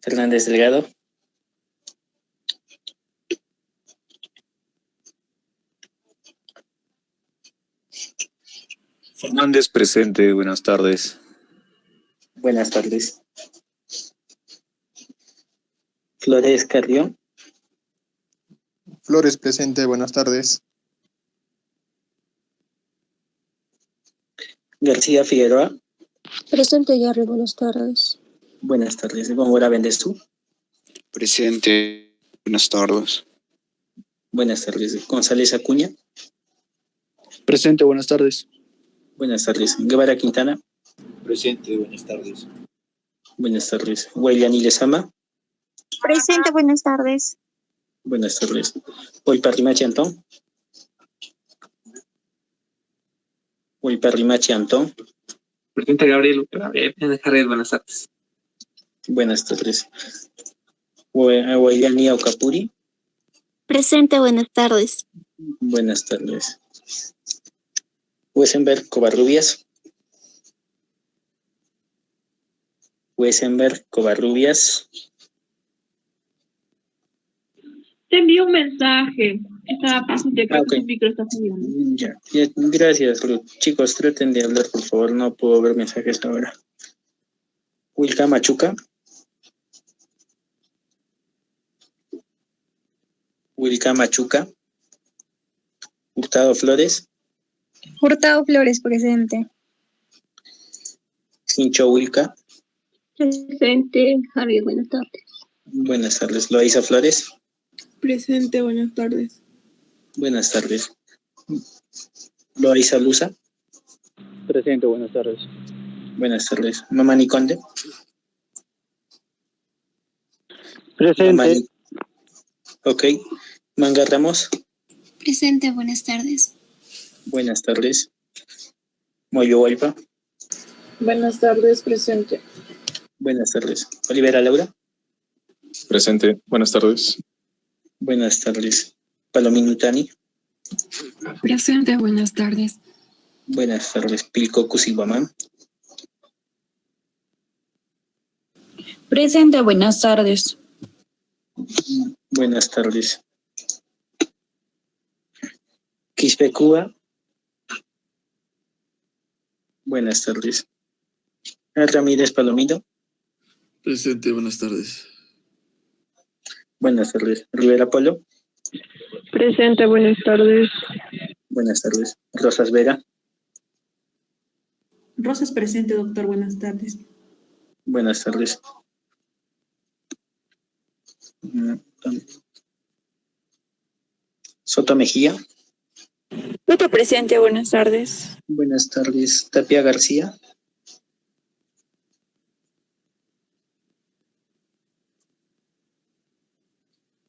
Fernández Delgado. Fernández presente, buenas tardes. Buenas tardes. Flores Carrión. Flores presente, buenas tardes. García Figueroa. Presente, Gary, buenas tardes. Buenas tardes. Góngora Bendezú. Presente, buenas tardes. Buenas tardes. González Acuña. Presente, buenas tardes. Buenas tardes. Guevara Quintana. Presente, buenas tardes. Buenas tardes. Guayani Lezama. Presente, buenas tardes. Buenas tardes. Olparrimachi Antón. Olparrimachi Antón. Presente, Gabriel. Jared, buenas tardes. Buenas tardes. Guayani Aucapuri. Presente, buenas tardes. Buenas tardes. Wesenberg Covarrubias. Wesenberg Covarrubias. Te envío un mensaje. Estaba presente, creo que Ok. tu micro está fallando. Ya, gracias, Ruth. Chicos, traten de hablar, por favor. No puedo ver mensajes ahora. Wilka Machuca. Wilka Machuca. Hurtado Flores. Hurtado Flores, presente. Hincho Wilka. Presente, Javier, buenas tardes. Buenas tardes. Loaiza Flores. Presente, buenas tardes. Buenas tardes. Loaiza Luza. Presente, buenas tardes. Buenas tardes. Mamani Conde. Presente. Mamani. Ok. Manga Ramos. Presente, buenas tardes. Buenas tardes. Moyo Hualpa. Buenas tardes, presente. Buenas tardes. Olivera Laura. Presente, buenas tardes. Buenas tardes. Palomino Utani. Presente, buenas tardes. Buenas tardes. Pilco Cusihuamán. Presente, buenas tardes. Buenas tardes. Quispe Cuba. Buenas tardes. Ramírez Palomino. Presente, buenas tardes. Buenas tardes. Rivera Polo. Presente, buenas tardes. Buenas tardes. Rosas Vera. Rosas presente, doctor, buenas tardes. Buenas tardes. Soto Mejía. Doctor presente, buenas tardes. Buenas tardes. Tapia García.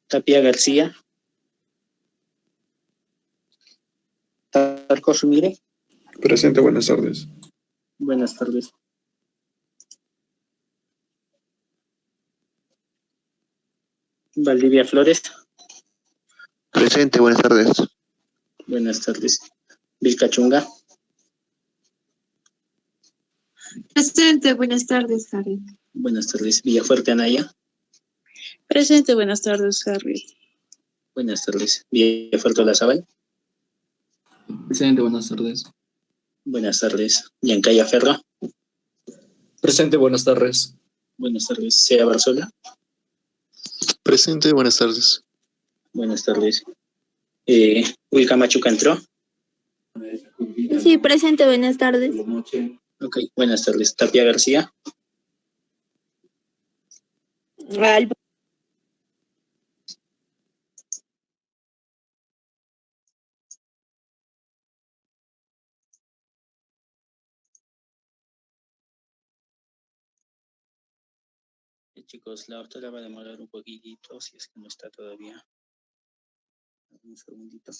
Tapia García. Tarco Sumire. Presente, buenas tardes. Buenas tardes. Valdivia Flores. Presente, buenas tardes. Buenas tardes. Vilcachunga. Presente, buenas tardes, Jared. Buenas tardes. Villafuerte Anaya. Presente, buenas tardes, Jared. Buenas tardes. Villafuerte Olazábal. Presente, buenas tardes. Buenas tardes. Yancaya Ferra. Presente, buenas tardes. Buenas tardes. Sea Barzola. Presente, buenas tardes. Buenas tardes. Wilka Machuca entró. Sí, presente, buenas tardes. Ok, buenas tardes. Tapia García. Chicos, la doctora va a demorar un poquitito, si es que no está todavía. Un segundito.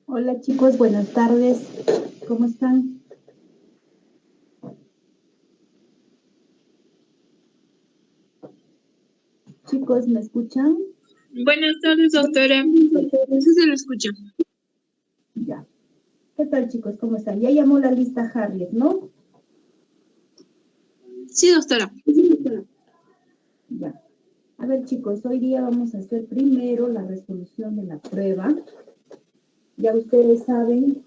Hola chicos, buenas tardes. ¿Cómo están? Chicos, ¿me escuchan? Buenas tardes, doctora. Sí se lo escucha. Ya. ¿Qué tal chicos? ¿Cómo están? Ya llamó la lista Harriet, ¿no? Sí, doctora. Ya. A ver chicos, hoy día vamos a hacer primero la resolución de la prueba. Ya ustedes saben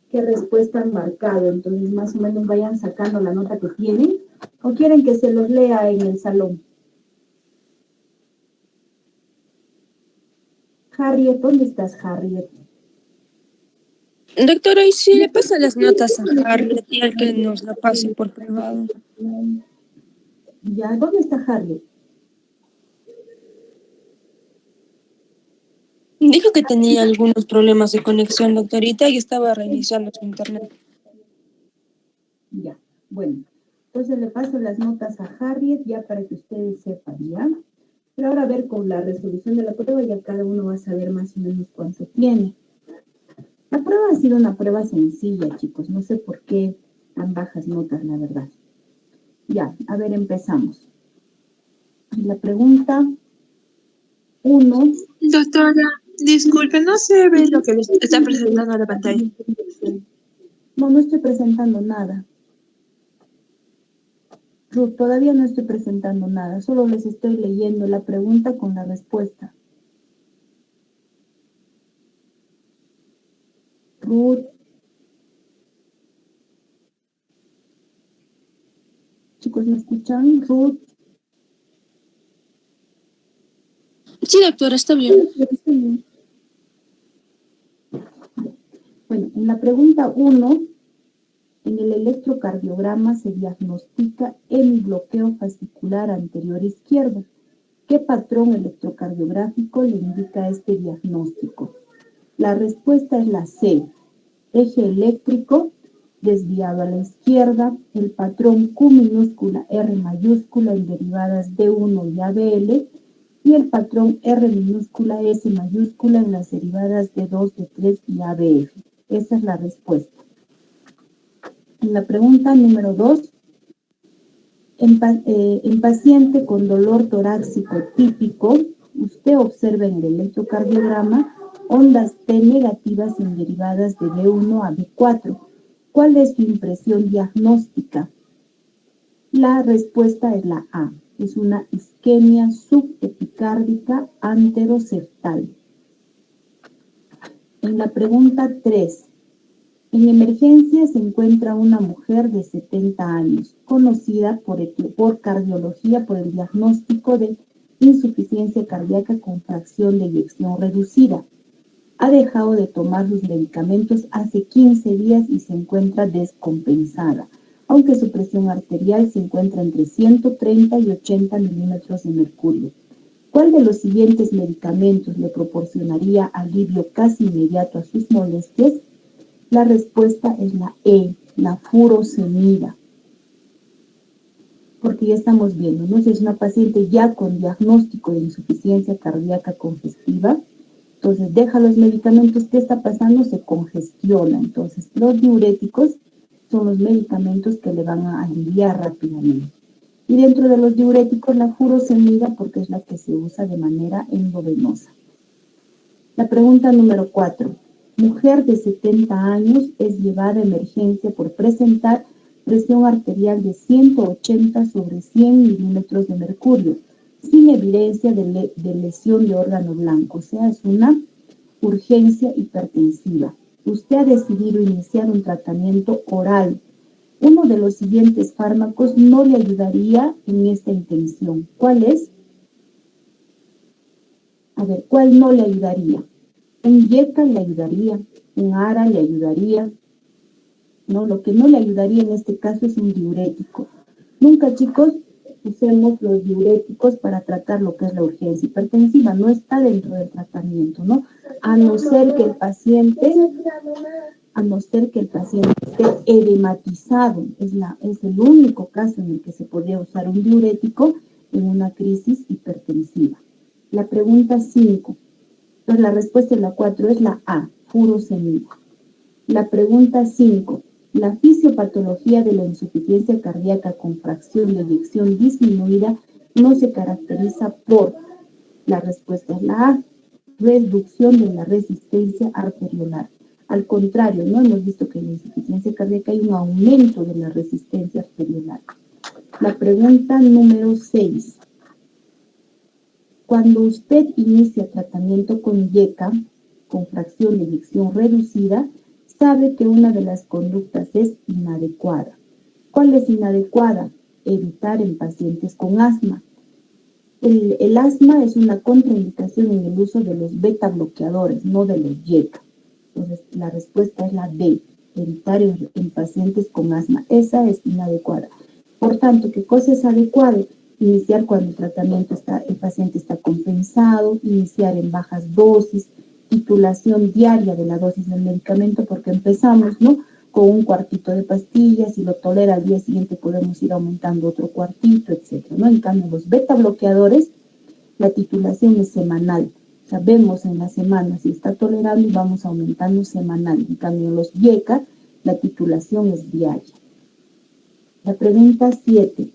qué respuesta han marcado, entonces más o menos vayan sacando la nota que tienen, o quieren que se los lea en el salón. Harriet, ¿dónde estás, Harriet? Doctora, ¿y si le pasa las notas a Harriet y al que nos la pase por privado? Ya, ¿dónde está Harriet? Dijo que tenía algunos problemas de conexión, doctorita, y estaba reiniciando su internet. Ya, bueno. Entonces le paso las notas a Harriet ya para que ustedes sepan, ¿ya? Pero ahora a ver con la resolución de la prueba ya cada uno va a saber más o menos cuánto tiene. La prueba ha sido una prueba sencilla, chicos. No sé por qué tan bajas notas, la verdad. Ya, a ver, empezamos. La pregunta 1. Doctora, disculpe, no se ve lo que le está presentando en la pantalla. No, no estoy presentando nada. Ruth, todavía no estoy presentando nada. Solo les estoy leyendo la pregunta con la respuesta. Ruth. Chicos, ¿me escuchan? Ruth. Sí, doctora, está bien. Bueno, en la pregunta 1, en el electrocardiograma se diagnostica hemibloqueo fascicular anterior izquierdo. ¿Qué patrón electrocardiográfico le indica este diagnóstico? La respuesta es la C. Eje eléctrico desviado a la izquierda, el patrón Q minúscula R mayúscula en derivadas D1 y ABL, y el patrón R minúscula S mayúscula en las derivadas D2, D3 y ABF. Esa es la respuesta. En la pregunta número 2, en paciente con dolor torácico típico, usted observa en el electrocardiograma ondas T negativas en derivadas de B1 a B4. ¿Cuál es su impresión diagnóstica? La respuesta es la A. Es una isquemia subepicárdica anteroseptal. En la pregunta 3, en emergencia se encuentra una mujer de 70 años, conocida por cardiología por el diagnóstico de insuficiencia cardíaca con fracción de eyección reducida. Ha dejado de tomar sus medicamentos hace 15 días y se encuentra descompensada, aunque su presión arterial se encuentra entre 130 y 80 milímetros de mercurio. ¿Cuál de los siguientes medicamentos le proporcionaría alivio casi inmediato a sus molestias? La respuesta es la E, la furosemida. Porque ya estamos viendo, ¿no? Si es una paciente ya con diagnóstico de insuficiencia cardíaca congestiva, entonces deja los medicamentos. ¿Qué está pasando? Se congestiona. Entonces los diuréticos son los medicamentos que le van a aliviar rápidamente. Y dentro de los diuréticos la furosemida porque es la que se usa de manera endovenosa. La pregunta número 4. Mujer de 70 años es llevada a emergencia por presentar presión arterial de 180 sobre 100 milímetros de mercurio, sin evidencia de lesión de órgano blanco, o sea, es una urgencia hipertensiva. Usted ha decidido iniciar un tratamiento oral. Uno de los siguientes fármacos no le ayudaría en esta intención. ¿Cuál es? A ver, ¿cuál no le ayudaría? Un YECA le ayudaría, un ARA le ayudaría. No, lo que no le ayudaría en este caso es un diurético. Nunca, chicos, usemos los diuréticos para tratar lo que es la urgencia hipertensiva. No está dentro del tratamiento, ¿no? A no ser que el paciente esté edematizado. Es el único caso en el que se podría usar un diurético en una crisis hipertensiva. La pregunta 5. Entonces la respuesta de la 4 es la A. furosemida. La pregunta 5. La fisiopatología de la insuficiencia cardíaca con fracción de eyección disminuida no se caracteriza por, la respuesta es la A, reducción de la resistencia arteriolar. Al contrario, no hemos visto que en la insuficiencia cardíaca hay un aumento de la resistencia arteriolar. La pregunta número 6. Cuando usted inicia tratamiento con YECA, con fracción de eyección reducida, sabe que una de las conductas es inadecuada. ¿Cuál es inadecuada? Evitar en pacientes con asma. El asma es una contraindicación en el uso de los beta bloqueadores, no de los YECA. Entonces, la respuesta es la D, evitar en pacientes con asma. Esa es inadecuada. Por tanto, ¿qué cosa es adecuada? Iniciar cuando el paciente está compensado, iniciar en bajas dosis, titulación diaria de la dosis del medicamento, porque empezamos, ¿no?, con un cuartito de pastillas, si lo tolera al día siguiente podemos ir aumentando otro cuartito, etcétera, ¿no? En cambio, los beta bloqueadores, la titulación es semanal. Sabemos en la semana si está tolerando y vamos aumentando semanal. En cambio, los YECA, la titulación es diaria. La pregunta 7.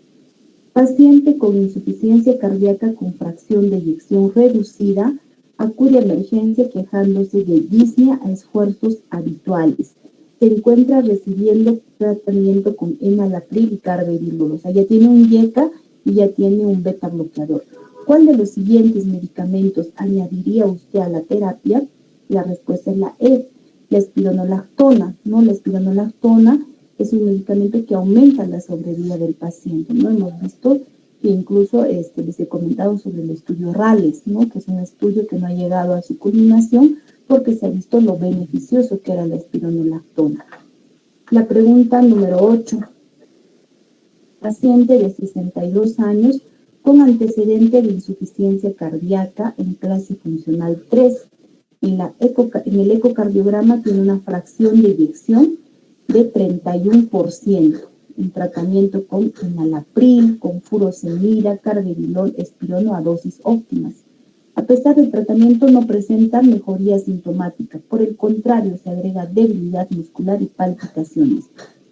Paciente con insuficiencia cardíaca con fracción de eyección reducida acude a emergencia quejándose de disnea a esfuerzos habituales. Se encuentra recibiendo tratamiento con enalapril y carvedilol. O sea, ya tiene un YECA y ya tiene un beta bloqueador. ¿Cuál de los siguientes medicamentos añadiría usted a la terapia? La respuesta es la E, la espironolactona, ¿no? La espironolactona es un medicamento que aumenta la sobrevida del paciente, ¿no? Hemos visto que incluso les he comentado sobre el estudio RALES, ¿no?, que es un estudio que no ha llegado a su culminación porque se ha visto lo beneficioso que era la espironolactona. La pregunta número 8. Paciente de 62 años con antecedente de insuficiencia cardíaca en clase funcional 3. En el ecocardiograma tiene una fracción de eyección de 31%. En tratamiento con enalapril, con furosemida, carvedilol, espirono a dosis óptimas. A pesar del tratamiento no presenta mejoría sintomática, por el contrario se agrega debilidad muscular y palpitaciones.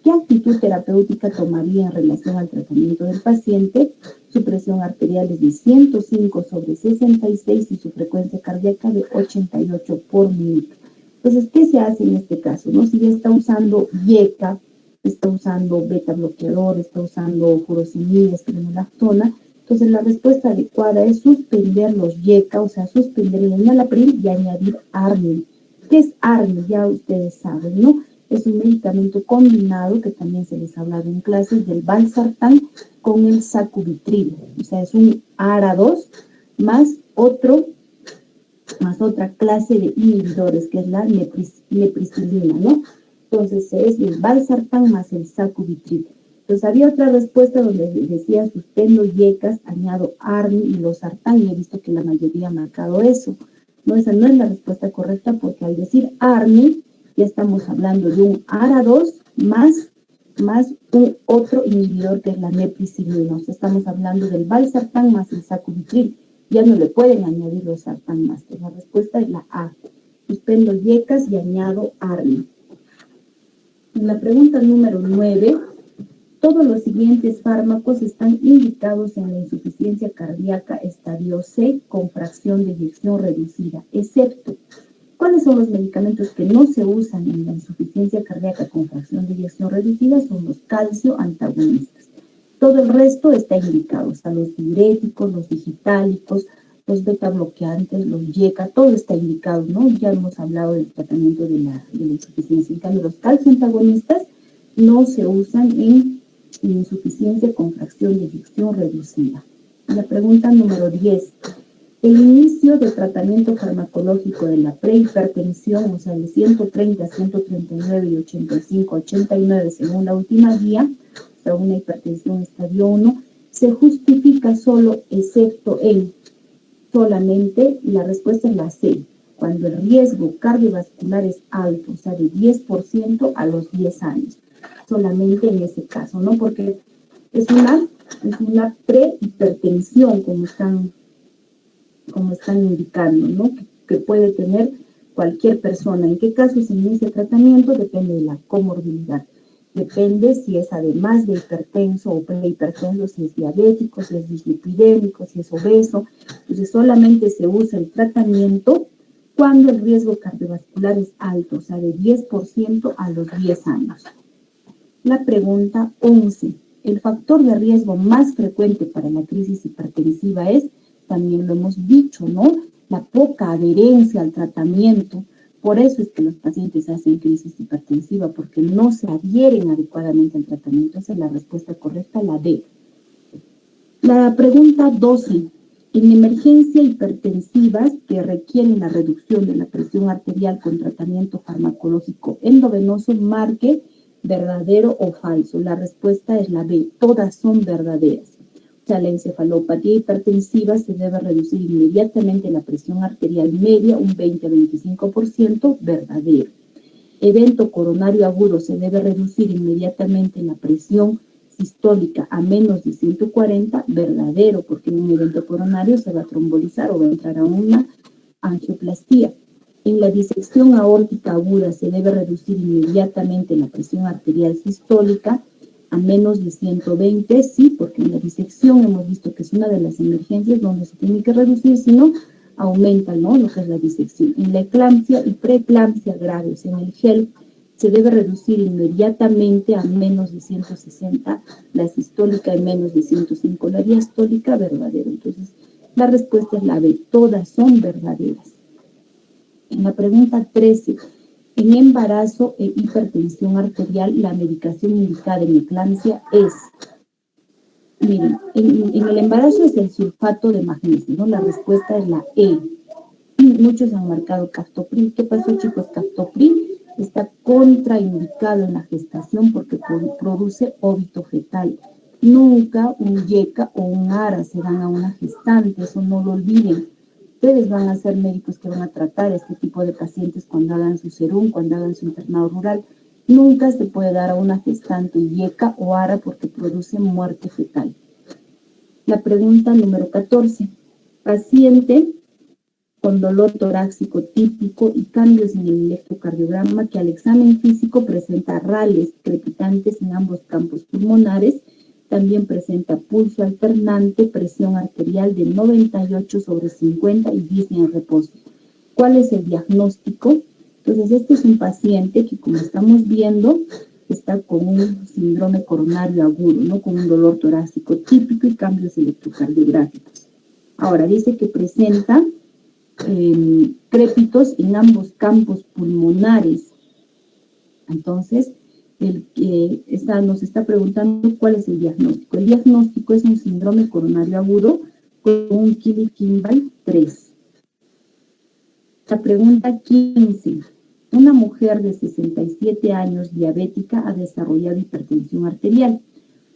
¿Qué actitud terapéutica tomaría en relación al tratamiento del paciente? Su presión arterial es de 105/66 y su frecuencia cardíaca de 88 por minuto. Entonces, ¿qué se hace en este caso? ¿No? Si ya está usando YECA, está usando beta bloqueador, está usando furosemida, espironolactona, entonces la respuesta adecuada es suspender los YECA, o sea, suspender el enalapril y añadir Armin. ¿Qué es Armin? Ya ustedes saben, ¿no? Es un medicamento combinado que también se les ha hablado en clases del valsartán con el sacubitril. O sea, es un ARA2 más otra clase de inhibidores, que es la nepricilina, ¿no? Entonces es el valsartán más el sacubitril. Entonces había otra respuesta donde decía suspendo YECAs, añado Armin y losartán, y he visto que la mayoría ha marcado eso. No, esa no es la respuesta correcta, porque al decir Armin ya estamos hablando de un ARA2 más un otro inhibidor que es la nepricilina. O sea, estamos hablando del valsartán más el sacubitril. Ya no le pueden añadir losartán más. Entonces, la respuesta es la A. Suspendo YECAs y añado Armin. En la pregunta número 9, todos los siguientes fármacos están indicados en la insuficiencia cardíaca estadio C con fracción de eyección reducida, excepto, ¿cuáles son los medicamentos que no se usan en la insuficiencia cardíaca con fracción de eyección reducida? Son los calcio antagonistas. Todo el resto está indicado, o sea, los diuréticos, los digitálicos, los beta bloqueantes, los YECA, todo está indicado, ¿no? Ya hemos hablado del tratamiento de la insuficiencia. En cambio, los calcio antagonistas no se usan en insuficiencia con fracción de eyección reducida. La pregunta número 10. El inicio del tratamiento farmacológico de la prehipertensión, o sea, de 130, 139 y 85, 89, según la última guía, o sea, una hipertensión estadio 1, se justifica solo, excepto en solamente, y la respuesta es la C, cuando el riesgo cardiovascular es alto, o sea, de 10% a los 10 años. Solamente en ese caso, ¿no? Porque es una prehipertensión, como están indicando, ¿no? Que puede tener cualquier persona. ¿En qué caso se inicia el tratamiento? Depende de la comorbilidad. Depende si es además de hipertenso o prehipertenso, si es diabético, si es dislipidémico, si es obeso. Entonces solamente se usa el tratamiento cuando el riesgo cardiovascular es alto, o sea, de 10% a los 10 años. La pregunta 11. El factor de riesgo más frecuente para la crisis hipertensiva es, también lo hemos dicho, ¿no?, la poca adherencia al tratamiento. Por eso es que los pacientes hacen crisis hipertensiva, porque no se adhieren adecuadamente al tratamiento. Esa es la respuesta correcta, la D. La pregunta 12. En emergencia hipertensivas que requieren la reducción de la presión arterial con tratamiento farmacológico endovenoso, marque verdadero o falso. La respuesta es la B. Todas son verdaderas. O sea, la encefalopatía hipertensiva se debe reducir inmediatamente la presión arterial media, un 20 a 25%, verdadero. Evento coronario agudo se debe reducir inmediatamente la presión sistólica a menos de 140, verdadero, porque en un evento coronario se va a trombolizar o va a entrar a una angioplastía. En la disección aórtica aguda se debe reducir inmediatamente la presión arterial sistólica a menos de 120, sí, porque en la disección hemos visto que es una de las emergencias donde se tiene que reducir, si no, aumenta, ¿no?, lo que es la disección. En la eclampsia y preeclampsia graves, en el HELP, se debe reducir inmediatamente a menos de 160 la sistólica y menos de 105 la diastólica, verdadero. Entonces, la respuesta es la B, todas son verdaderas. En la pregunta 13, en embarazo e hipertensión arterial, la medicación indicada en eclampsia es, miren, en el embarazo es el sulfato de magnesio, ¿no? La respuesta es la E. Muchos han marcado captopril. ¿Qué pasó, chicos? Captopril está contraindicado en la gestación porque produce óbito fetal. Nunca un YECA o un ARA se dan a una gestante, eso no lo olviden. Ustedes van a ser médicos que van a tratar este tipo de pacientes cuando hagan su serum, cuando hagan su internado rural. Nunca se puede dar a una gestante YECA o ARA porque produce muerte fetal. La pregunta número 14. Paciente con dolor torácico típico y cambios en el electrocardiograma que al examen físico presenta rales crepitantes en ambos campos pulmonares, también presenta pulso alternante, presión arterial de 98/50 y disnea en reposo. ¿Cuál es el diagnóstico? Entonces, este es un paciente que, como estamos viendo, está con un síndrome coronario agudo, ¿no?, con un dolor torácico típico y cambios electrocardiográficos. Ahora, dice que presenta crépitos en ambos campos pulmonares. Entonces, nos está preguntando cuál es el diagnóstico. El diagnóstico es un síndrome coronario agudo con un Killy-Kimball 3. La pregunta 15. Una mujer de 67 años diabética ha desarrollado hipertensión arterial.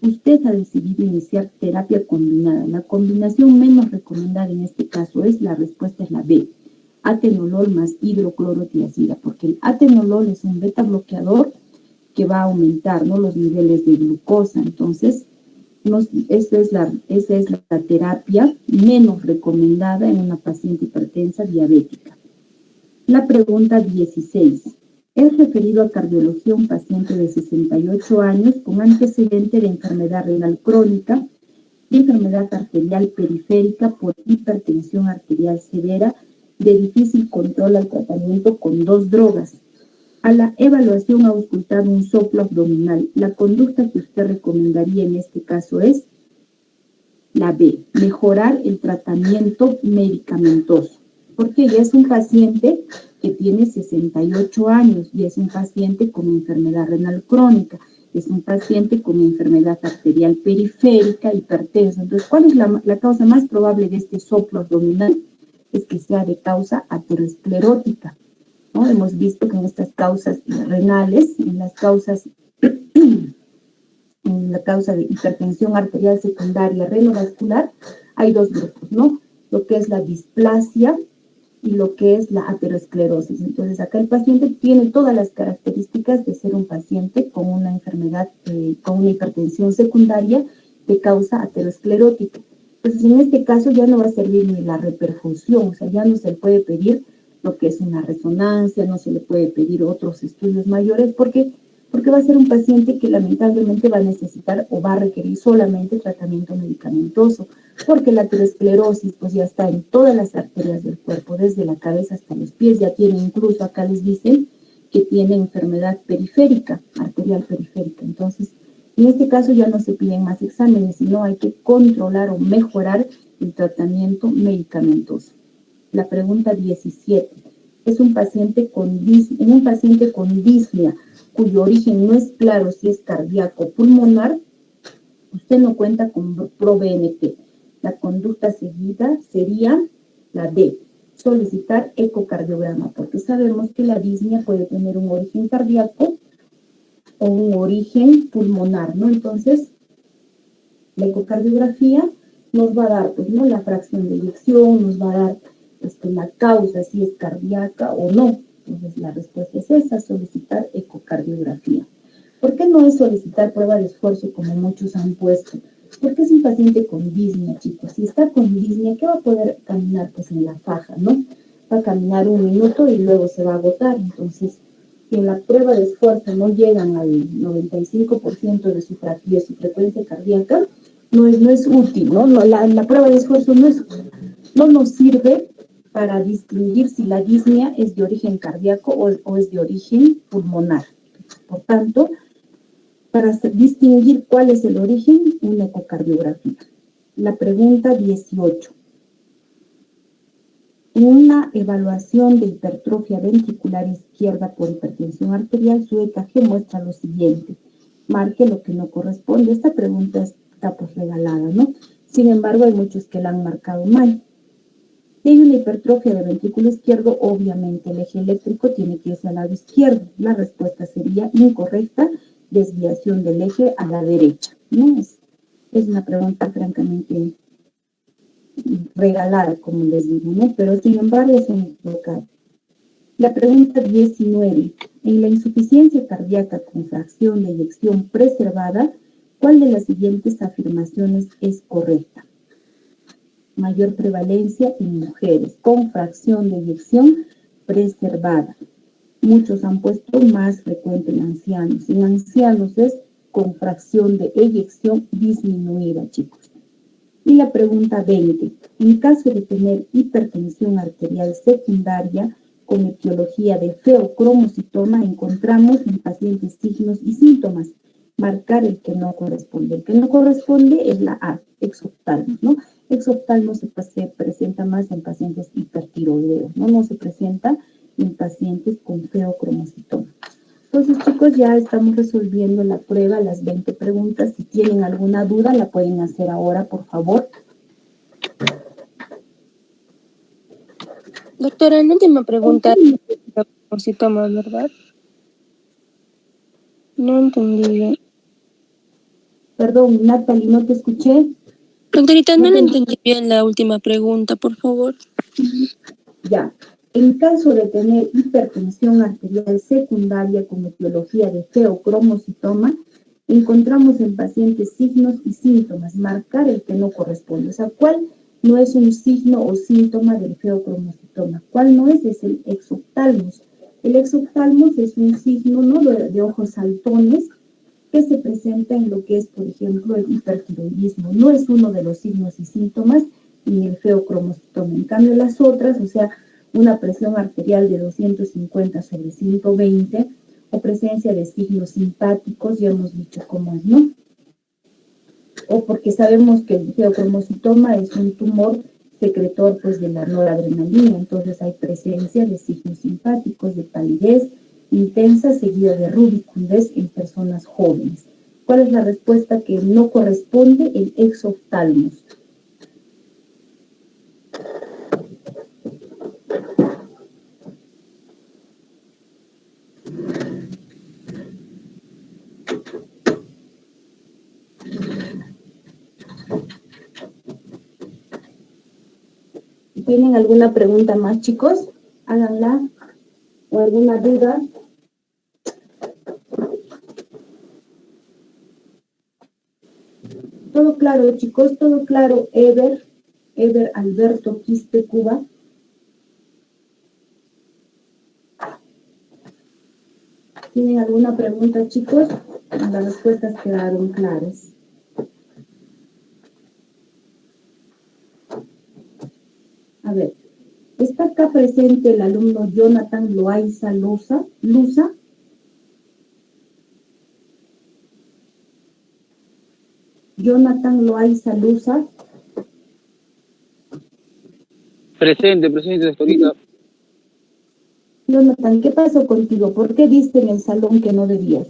Usted ha decidido iniciar terapia combinada. La combinación menos recomendada en este caso es, la respuesta es la B, atenolol más hidroclorotiazida, porque el atenolol es un beta bloqueador que va a aumentar, ¿no?, los niveles de glucosa. Entonces, esa es la terapia menos recomendada en una paciente hipertensa diabética. La pregunta 16. Es referido a cardiología un paciente de 68 años con antecedente de enfermedad renal crónica y enfermedad arterial periférica por hipertensión arterial severa de difícil control al tratamiento con 2 drogas. A la evaluación ha auscultado un soplo abdominal. La conducta que usted recomendaría en este caso es la B, mejorar el tratamiento medicamentoso, porque ya es un paciente que tiene 68 años y es un paciente con enfermedad renal crónica, es un paciente con enfermedad arterial periférica, hipertenso. Entonces, ¿cuál es la causa más probable de este soplo abdominal? Es que sea de causa aterosclerótica, ¿no? Hemos visto que en estas causas renales, en la causa de hipertensión arterial secundaria renovascular, hay 2 grupos, ¿no? Lo que es la displasia y lo que es la aterosclerosis. Entonces, acá el paciente tiene todas las características de ser un paciente con una enfermedad, con una hipertensión secundaria de causa aterosclerótica. Entonces, en este caso ya no va a servir ni la reperfusión, o sea, ya no se puede pedir lo que es una resonancia, no se le puede pedir otros estudios mayores, porque va a ser un paciente que lamentablemente va a necesitar o va a requerir solamente tratamiento medicamentoso, porque la aterosclerosis pues ya está en todas las arterias del cuerpo, desde la cabeza hasta los pies, ya tiene incluso, acá les dicen que tiene enfermedad periférica, arterial periférica. Entonces, en este caso ya no se piden más exámenes, sino hay que controlar o mejorar el tratamiento medicamentoso. La pregunta 17. Es un paciente con disnea, cuyo origen no es claro si es cardíaco o pulmonar, usted no cuenta con ProBNP. La conducta seguida sería la D, solicitar ecocardiograma, porque sabemos que la disnea puede tener un origen cardíaco o un origen pulmonar, ¿no? Entonces, la ecocardiografía nos va a dar, pues, ¿no?, la fracción de eyección, nos va a dar la causa, si es cardíaca o no. Entonces, la respuesta es esa, solicitar ecocardiografía. ¿Por qué no es solicitar prueba de esfuerzo como muchos han puesto? Porque es un paciente con disnea, chicos. Si está con disnea, ¿qué va a poder caminar? Pues en la faja, ¿no? Va a caminar 1 minuto y luego se va a agotar. Entonces, si en la prueba de esfuerzo no llegan al 95% de su frecuencia cardíaca, no es útil, ¿no? La prueba de esfuerzo no nos sirve para distinguir si la disnea es de origen cardíaco o es de origen pulmonar. Por tanto, para distinguir cuál es el origen, una ecocardiografía. La pregunta 18. En una evaluación de hipertrofia ventricular izquierda por hipertensión arterial, su EKG muestra lo siguiente. Marque lo que no corresponde. Esta pregunta está pues regalada, ¿no? Sin embargo, hay muchos que la han marcado mal. Si hay una hipertrofia del ventrículo izquierdo, obviamente el eje eléctrico tiene que irse al lado izquierdo. La respuesta sería incorrecta, desviación del eje a la derecha, ¿no? Es una pregunta francamente regalada, como les digo, ¿no? Pero sin embargo es equivocada. La pregunta 19. En la insuficiencia cardíaca con fracción de eyección preservada, ¿cuál de las siguientes afirmaciones es correcta? Mayor prevalencia en mujeres con fracción de eyección preservada. Muchos han puesto más frecuente en ancianos. En ancianos es con fracción de eyección disminuida, chicos. Y la pregunta 20. En caso de tener hipertensión arterial secundaria con etiología de feocromocitoma, encontramos en pacientes signos y síntomas. Marcar el que no corresponde. El que no corresponde es la A, exoftalmos, ¿no? Exoftalmos se presenta más en pacientes hipertiroideos, ¿no? No se presenta en pacientes con feocromocitoma. Entonces, chicos, ya estamos resolviendo la prueba, las 20 preguntas. Si tienen alguna duda, la pueden hacer ahora, por favor. Doctora, la última pregunta, feocromocitoma, ¿verdad? No entendí bien. Perdón, Natalie, no te escuché. Doctorita, no le entendí bien la última pregunta, por favor. Ya. En caso de tener hipertensión arterial secundaria con etiología de feocromocitoma, encontramos en pacientes signos y síntomas. Marcar el que no corresponde. O sea, ¿cuál no es un signo o síntoma del feocromocitoma? ¿Cuál no es? Es el exoftalmos. El exoftalmos es un signo, ¿no?, de ojos saltones que se presenta en lo que es, por ejemplo, el hipertiroidismo. No es uno de los signos y síntomas ni el feocromocitoma. En cambio, las otras, o sea, una presión arterial de 250/120 o presencia de signos simpáticos, ya hemos dicho cómo es, ¿no? O porque sabemos que el feocromocitoma es un tumor secretor pues de la noradrenalina, entonces hay presencia de signos simpáticos, de palidez intensa seguida de rubicundez en personas jóvenes. ¿Cuál es la respuesta que no corresponde? El exoftalmos. ¿Tienen alguna pregunta más, chicos? Háganla. ¿O alguna duda? Todo claro, chicos, todo claro. Ever Alberto Quispe, Cuba. ¿Tienen alguna pregunta, chicos? Las respuestas quedaron claras. A ver, ¿está acá presente el alumno Jonathan Loaiza Luza? Jonathan Loaiza Luza. Presente, doctorita. Jonathan, ¿qué pasó contigo? ¿Por qué viste en el salón que no debías?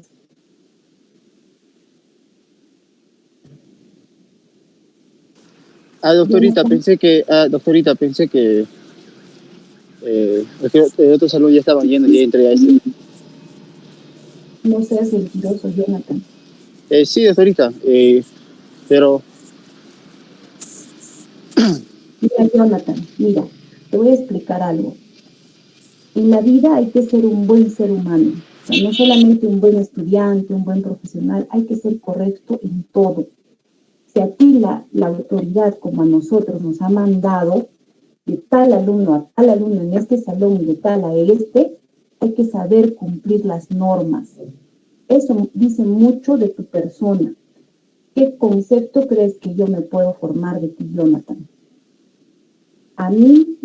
Doctorita, pensé que el otro salón ya estaba yendo y ya entré a ese. No seas mentiroso, Jonathan. Sí, doctorita, pero... Mira, Jonathan, mira, te voy a explicar algo. En la vida hay que ser un buen ser humano. O sea, no solamente un buen estudiante, un buen profesional, hay que ser correcto en todo. Si a ti la autoridad, como a nosotros, nos ha mandado de tal alumno a tal alumno en este salón y de tal a este, hay que saber cumplir las normas. Eso dice mucho de tu persona. ¿Qué concepto crees que yo me puedo formar de ti, Jonathan? A mí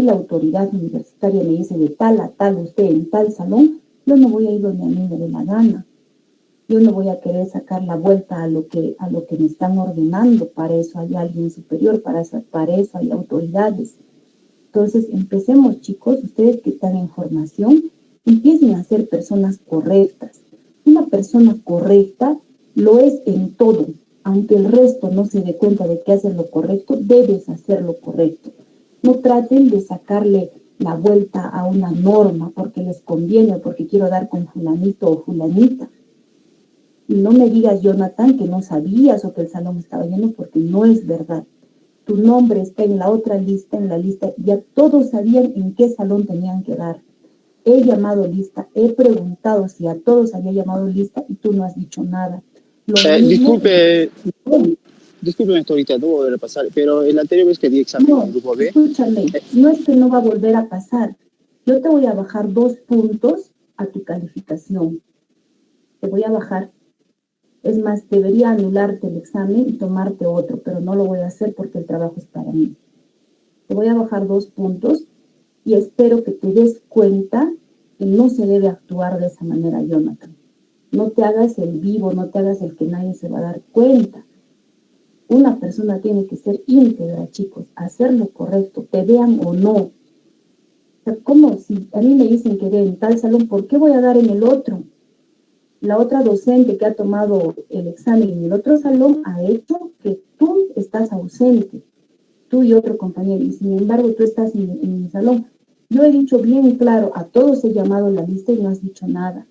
la autoridad universitaria me dice de tal a tal usted en tal salón, yo no voy a ir donde a mí me dé la gana. Yo no voy a querer sacar la vuelta a lo que me están ordenando. Para eso hay alguien superior, para eso hay autoridades. Entonces, empecemos, chicos, ustedes que están en formación, empiecen a ser personas correctas. Una persona correcta lo es en todo. Aunque el resto no se dé cuenta de que haces lo correcto, debes hacer lo correcto. No traten de sacarle la vuelta a una norma porque les conviene o porque quiero dar con fulanito o fulanita. Y no me digas, Jonathan, que no sabías o que el salón estaba lleno, porque no es verdad. Tu nombre está en la otra lista, en la lista, ya todos sabían en qué salón tenían que dar. He llamado lista, he preguntado si a todos había llamado lista y tú no has dicho nada. Disculpe, doctorita, no voy a volver a pasar, pero el anterior vez que di examen en el grupo B... Escúchame, no es que no va a volver a pasar. Yo te voy a bajar 2 puntos a tu calificación. Te voy a bajar. Es más, debería anularte el examen y tomarte otro, pero no lo voy a hacer porque el trabajo es para mí. Te voy a bajar 2 puntos y espero que te des cuenta que no se debe actuar de esa manera, Jonathan. No te hagas el vivo, no te hagas el que nadie se va a dar cuenta. Una persona tiene que ser íntegra, chicos, hacer lo correcto, te vean o no. O sea, ¿cómo? Si a mí me dicen que dé en tal salón, ¿por qué voy a dar en el otro? La otra docente que ha tomado el examen en el otro salón ha hecho que tú estás ausente, tú y otro compañero, y sin embargo tú estás en mi salón. Yo he dicho bien claro, a todos he llamado la lista y no has dicho nada.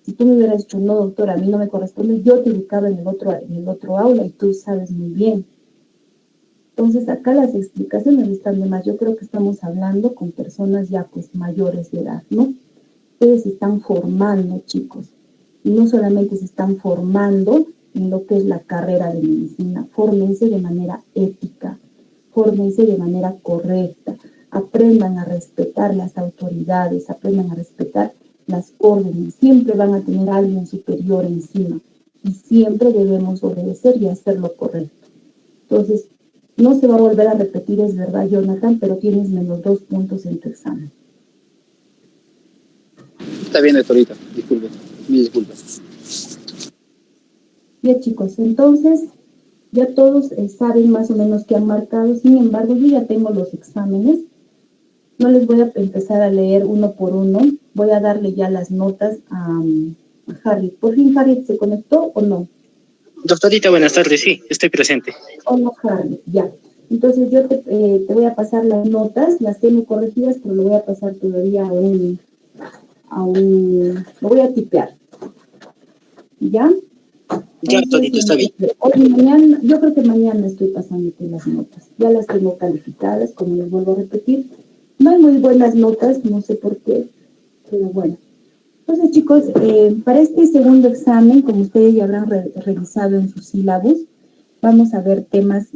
Si tú me hubieras dicho, no, doctora, a mí no me corresponde, yo te ubicaba en el otro aula y tú sabes muy bien. Entonces, acá las explicaciones están de más. Yo creo que estamos hablando con personas ya pues mayores de edad, ¿no? Ustedes se están formando, chicos. Y no solamente se están formando en lo que es la carrera de medicina, fórmense de manera ética, fórmense de manera correcta, aprendan a respetar las autoridades, aprendan a respetar las órdenes. Siempre van a tener a alguien superior encima y siempre debemos obedecer y hacer lo correcto. Entonces, no se va a volver a repetir, es verdad, Jonathan, pero tienes menos 2 puntos en tu examen. Está bien, doctorita, disculpe. Mil disculpas. Bien, chicos, entonces ya todos saben más o menos qué han marcado. Sin embargo, yo ya tengo los exámenes. No les voy a empezar a leer uno por uno. Voy a darle ya las notas a Harry. ¿Por fin Harry se conectó o no? Doctorita, buenas tardes, sí, estoy presente. Hola, Harry, ya. Entonces yo te voy a pasar las notas, las tengo corregidas, pero lo voy a pasar todavía lo voy a tipear. ¿Ya? Ya, doctorita, está bien. Hoy, mañana, yo creo que mañana estoy pasándote las notas. Ya las tengo calificadas, como les vuelvo a repetir. No hay muy buenas notas, no sé por qué, pero bueno. Entonces, chicos, para este segundo examen, como ustedes ya habrán revisado en sus sílabos, vamos a ver temas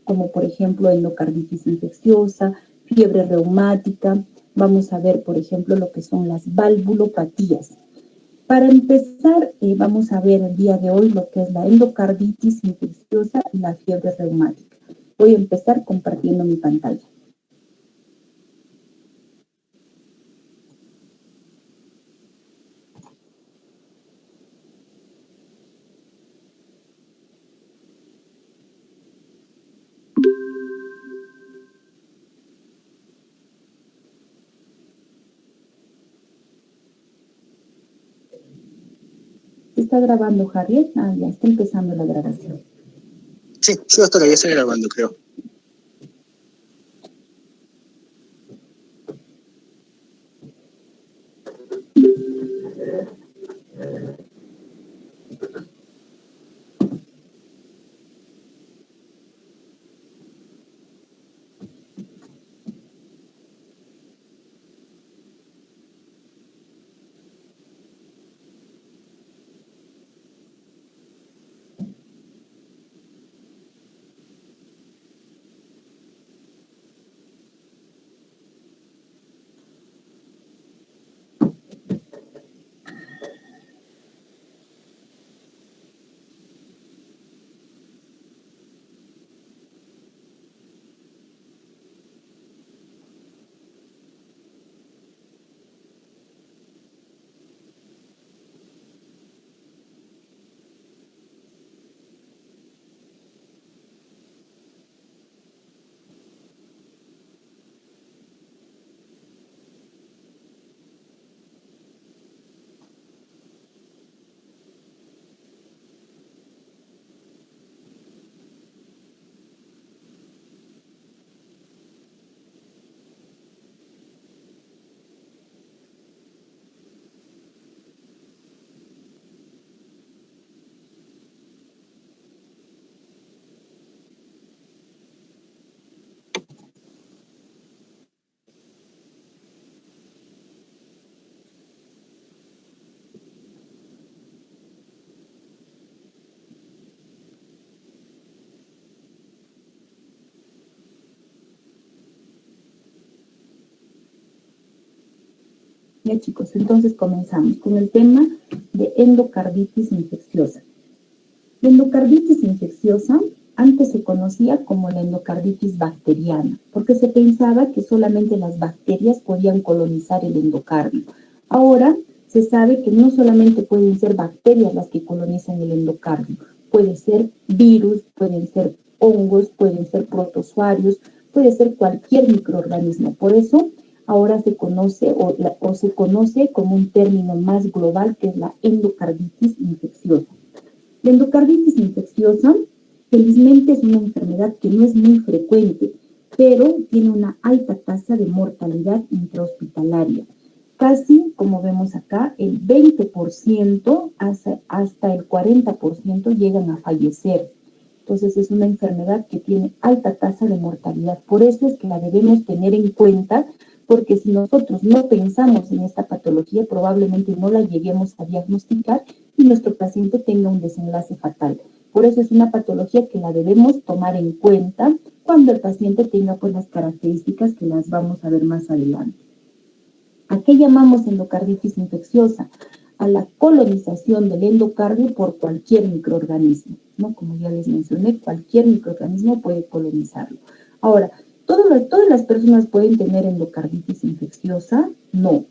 como, por ejemplo, endocarditis infecciosa, fiebre reumática. Vamos a ver, por ejemplo, lo que son las valvulopatías. Para empezar, vamos a ver el día de hoy lo que es la endocarditis infecciosa y la fiebre reumática. Voy a empezar compartiendo mi pantalla. ¿Está grabando, Harriet? Ah, ya está empezando la grabación. Sí, todavía estoy grabando, creo. Ya, chicos, entonces comenzamos con el tema de endocarditis infecciosa. La endocarditis infecciosa antes se conocía como la endocarditis bacteriana, porque se pensaba que solamente las bacterias podían colonizar el endocardio. Ahora se sabe que no solamente pueden ser bacterias las que colonizan el endocardio, puede ser virus, pueden ser hongos, pueden ser protozoarios, puede ser cualquier microorganismo. Por eso ahora se conoce o se conoce como un término más global, que es la endocarditis infecciosa. La endocarditis infecciosa, felizmente, es una enfermedad que no es muy frecuente, pero tiene una alta tasa de mortalidad intrahospitalaria. Casi, como vemos acá, el 20% hasta el 40% llegan a fallecer. Entonces, es una enfermedad que tiene alta tasa de mortalidad. Por eso es que la debemos tener en cuenta, porque si nosotros no pensamos en esta patología, probablemente no la lleguemos a diagnosticar y nuestro paciente tenga un desenlace fatal. Por eso es una patología que la debemos tomar en cuenta cuando el paciente tenga pues las características que las vamos a ver más adelante. ¿A qué llamamos endocarditis infecciosa? A la colonización del endocardio por cualquier microorganismo, ¿no? Como ya les mencioné, cualquier microorganismo puede colonizarlo. Ahora, ¿todas las personas pueden tener endocarditis infecciosa? No.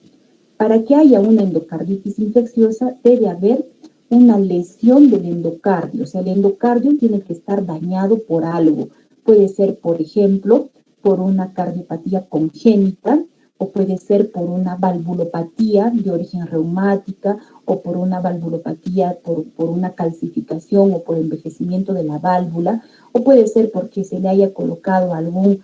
Para que haya una endocarditis infecciosa debe haber una lesión del endocardio. O sea, el endocardio tiene que estar dañado por algo. Puede ser, por ejemplo, por una cardiopatía congénita, o puede ser por una valvulopatía de origen reumática, o por una valvulopatía por una calcificación o por envejecimiento de la válvula, o puede ser porque se le haya colocado algún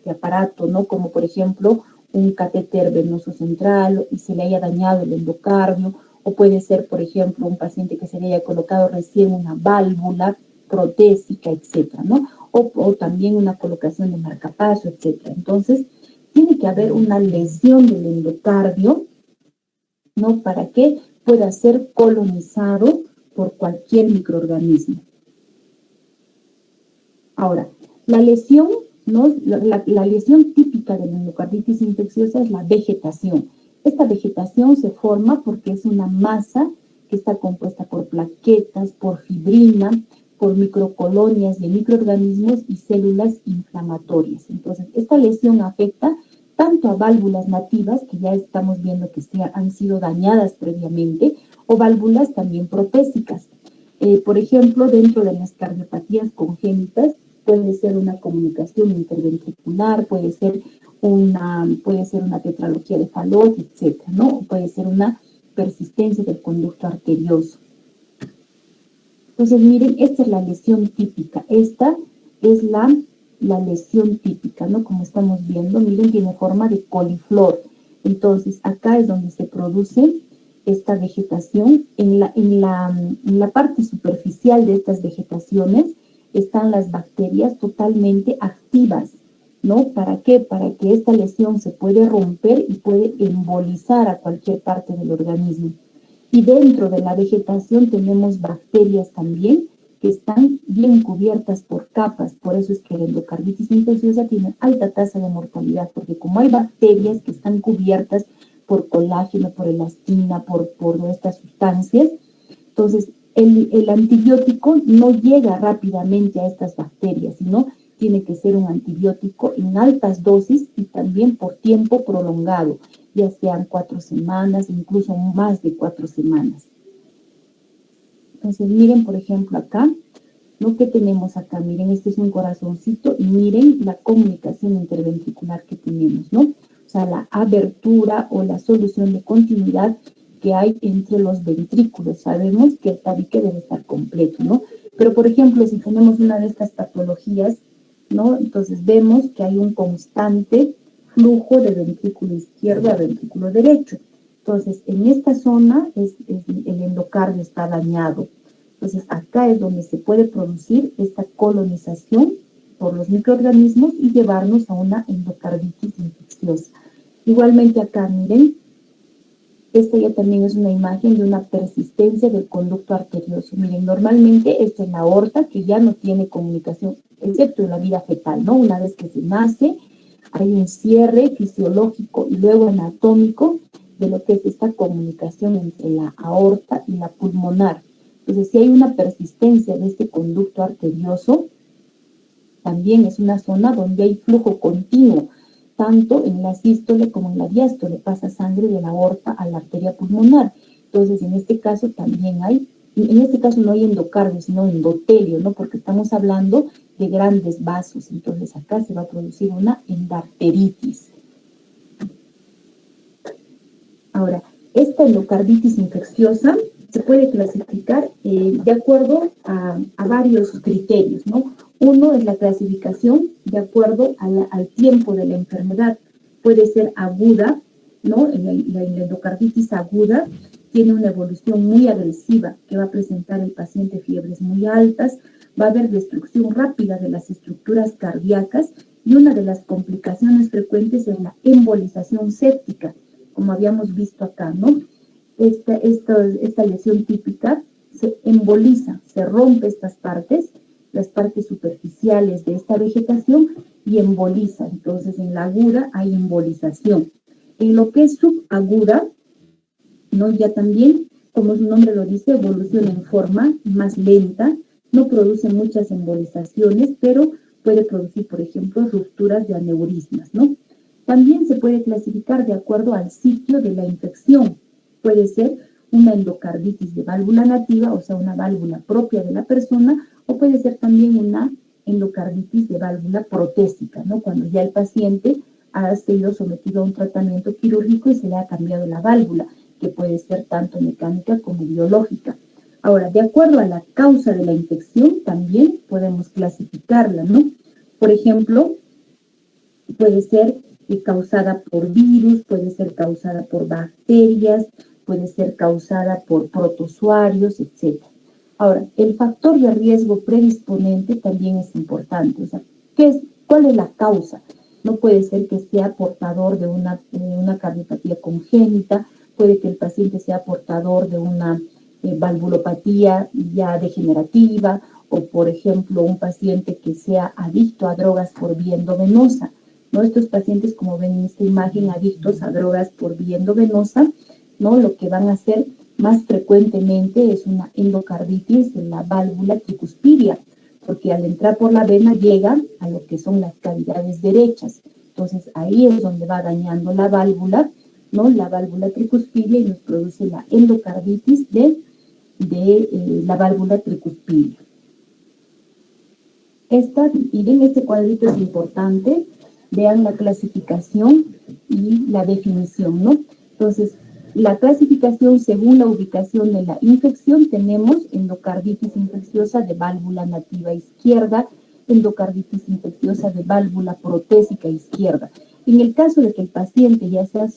aparato, ¿no? Como por ejemplo un catéter venoso central y se le haya dañado el endocardio, o puede ser, por ejemplo, un paciente que se le haya colocado recién una válvula protésica, etcétera, ¿no? O también una colocación de marcapaso, etcétera. Entonces, tiene que haber una lesión del endocardio, ¿no? Para que pueda ser colonizado por cualquier microorganismo. Ahora, la lesión, ¿no? La lesión típica de la endocarditis infecciosa es la vegetación. Esta vegetación se forma porque es una masa que está compuesta por plaquetas, por fibrina, por microcolonias de microorganismos y células inflamatorias. Entonces, esta lesión afecta tanto a válvulas nativas, que ya estamos viendo que han sido dañadas previamente, o válvulas también protésicas. Por ejemplo, dentro de las cardiopatías congénitas, puede ser una comunicación interventricular, puede ser una tetralogía de Fallot, etc., ¿no? Puede ser una persistencia del conducto arterioso. Entonces, miren, esta es la lesión típica. Esta es la lesión típica, ¿no? Como estamos viendo, miren, tiene forma de coliflor. Entonces, acá es donde se produce esta vegetación. En la parte superficial de estas vegetaciones están las bacterias totalmente activas, ¿no? ¿Para qué? Para que esta lesión se puede romper y puede embolizar a cualquier parte del organismo. Y dentro de la vegetación tenemos bacterias también que están bien cubiertas por capas. Por eso es que la endocarditis infecciosa tiene alta tasa de mortalidad, porque como hay bacterias que están cubiertas por colágeno, por elastina, por estas sustancias, entonces el antibiótico no llega rápidamente a estas bacterias, sino tiene que ser un antibiótico en altas dosis y también por tiempo prolongado, ya sean 4 semanas, incluso más de 4 semanas. Entonces, miren, por ejemplo, acá, ¿no? ¿Qué tenemos acá? Miren, este es un corazoncito y miren la comunicación interventricular que tenemos, ¿no? O sea, la abertura o la solución de continuidad que hay entre los ventrículos. Sabemos que el tabique debe estar completo, ¿no? Pero, por ejemplo, si tenemos una de estas patologías, ¿no? Entonces vemos que hay un constante flujo de ventrículo izquierdo a ventrículo derecho. Entonces, en esta zona el endocardio está dañado. Entonces, acá es donde se puede producir esta colonización por los microorganismos y llevarnos a una endocarditis infecciosa. Igualmente acá, miren, esta ya también es una imagen de una persistencia del conducto arterioso. Miren, normalmente esta es la aorta que ya no tiene comunicación, excepto en la vida fetal, ¿no? Una vez que se nace, hay un cierre fisiológico y luego anatómico de lo que es esta comunicación entre la aorta y la pulmonar. Entonces, si hay una persistencia de este conducto arterioso, también es una zona donde hay flujo continuo, tanto en la sístole como en la diástole, pasa sangre de la aorta a la arteria pulmonar. Entonces, en este caso también en este caso no hay endocardio, sino endotelio, ¿no? Porque estamos hablando de grandes vasos. Entonces, acá se va a producir una endarteritis. Ahora, esta endocarditis infecciosa se puede clasificar de acuerdo a varios criterios, ¿no? Uno es la clasificación de acuerdo al tiempo de la enfermedad. Puede ser aguda, ¿no? La endocarditis aguda tiene una evolución muy agresiva que va a presentar el paciente fiebres muy altas, va a haber destrucción rápida de las estructuras cardíacas y una de las complicaciones frecuentes es la embolización séptica, como habíamos visto acá, ¿no? Esta lesión típica se emboliza, se rompe estas partes, las partes superficiales de esta vegetación y emboliza. Entonces, en la aguda hay embolización. En lo que es subaguda, ¿no? Ya también, como su nombre lo dice, evoluciona en forma más lenta, no produce muchas embolizaciones, pero puede producir, por ejemplo, rupturas de aneurismas, ¿no? También se puede clasificar de acuerdo al sitio de la infección. Puede ser una endocarditis de válvula nativa, o sea, una válvula propia de la persona, o puede ser también una endocarditis de válvula protésica, ¿no? Cuando ya el paciente ha sido sometido a un tratamiento quirúrgico y se le ha cambiado la válvula, que puede ser tanto mecánica como biológica. Ahora, de acuerdo a la causa de la infección, también podemos clasificarla, ¿no? Por ejemplo, puede ser causada por virus, puede ser causada por bacterias, puede ser causada por protozoarios, etc. Ahora, el factor de riesgo predisponente también es importante. O sea, ¿cuál es la causa? No puede ser que sea portador de una cardiopatía congénita, puede que el paciente sea portador de una valvulopatía ya degenerativa, o por ejemplo un paciente que sea adicto a drogas por vía endovenosa. ¿no? Estos pacientes, como ven en esta imagen, adictos a drogas por vía endovenosa, ¿no? Lo que van a hacer más frecuentemente es una endocarditis en la válvula tricuspidia, porque al entrar por la vena llega a lo que son las cavidades derechas. Entonces ahí es donde va dañando la válvula, ¿no? La válvula tricuspidia, y nos produce la endocarditis de la válvula tricuspidia. Miren, este cuadrito es importante, vean la clasificación y la definición, ¿no? Entonces, la clasificación según la ubicación de la infección, tenemos endocarditis infecciosa de válvula nativa izquierda, endocarditis infecciosa de válvula protésica izquierda. En el caso de que el paciente ya sea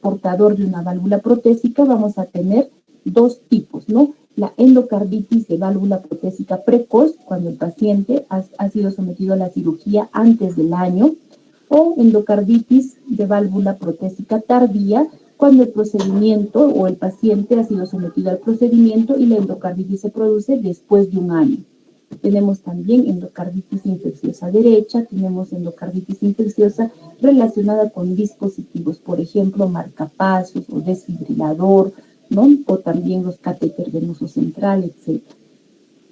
portador de una válvula protésica, vamos a tener dos tipos, ¿no? La endocarditis de válvula protésica precoz, cuando el paciente ha sido sometido a la cirugía antes del año, o endocarditis de válvula protésica tardía, cuando el procedimiento o el paciente ha sido sometido al procedimiento y la endocarditis se produce después de un año. Tenemos también endocarditis infecciosa derecha, tenemos endocarditis infecciosa relacionada con dispositivos, por ejemplo, marcapasos o desfibrilador, ¿no? O también los catéter venoso central, etc.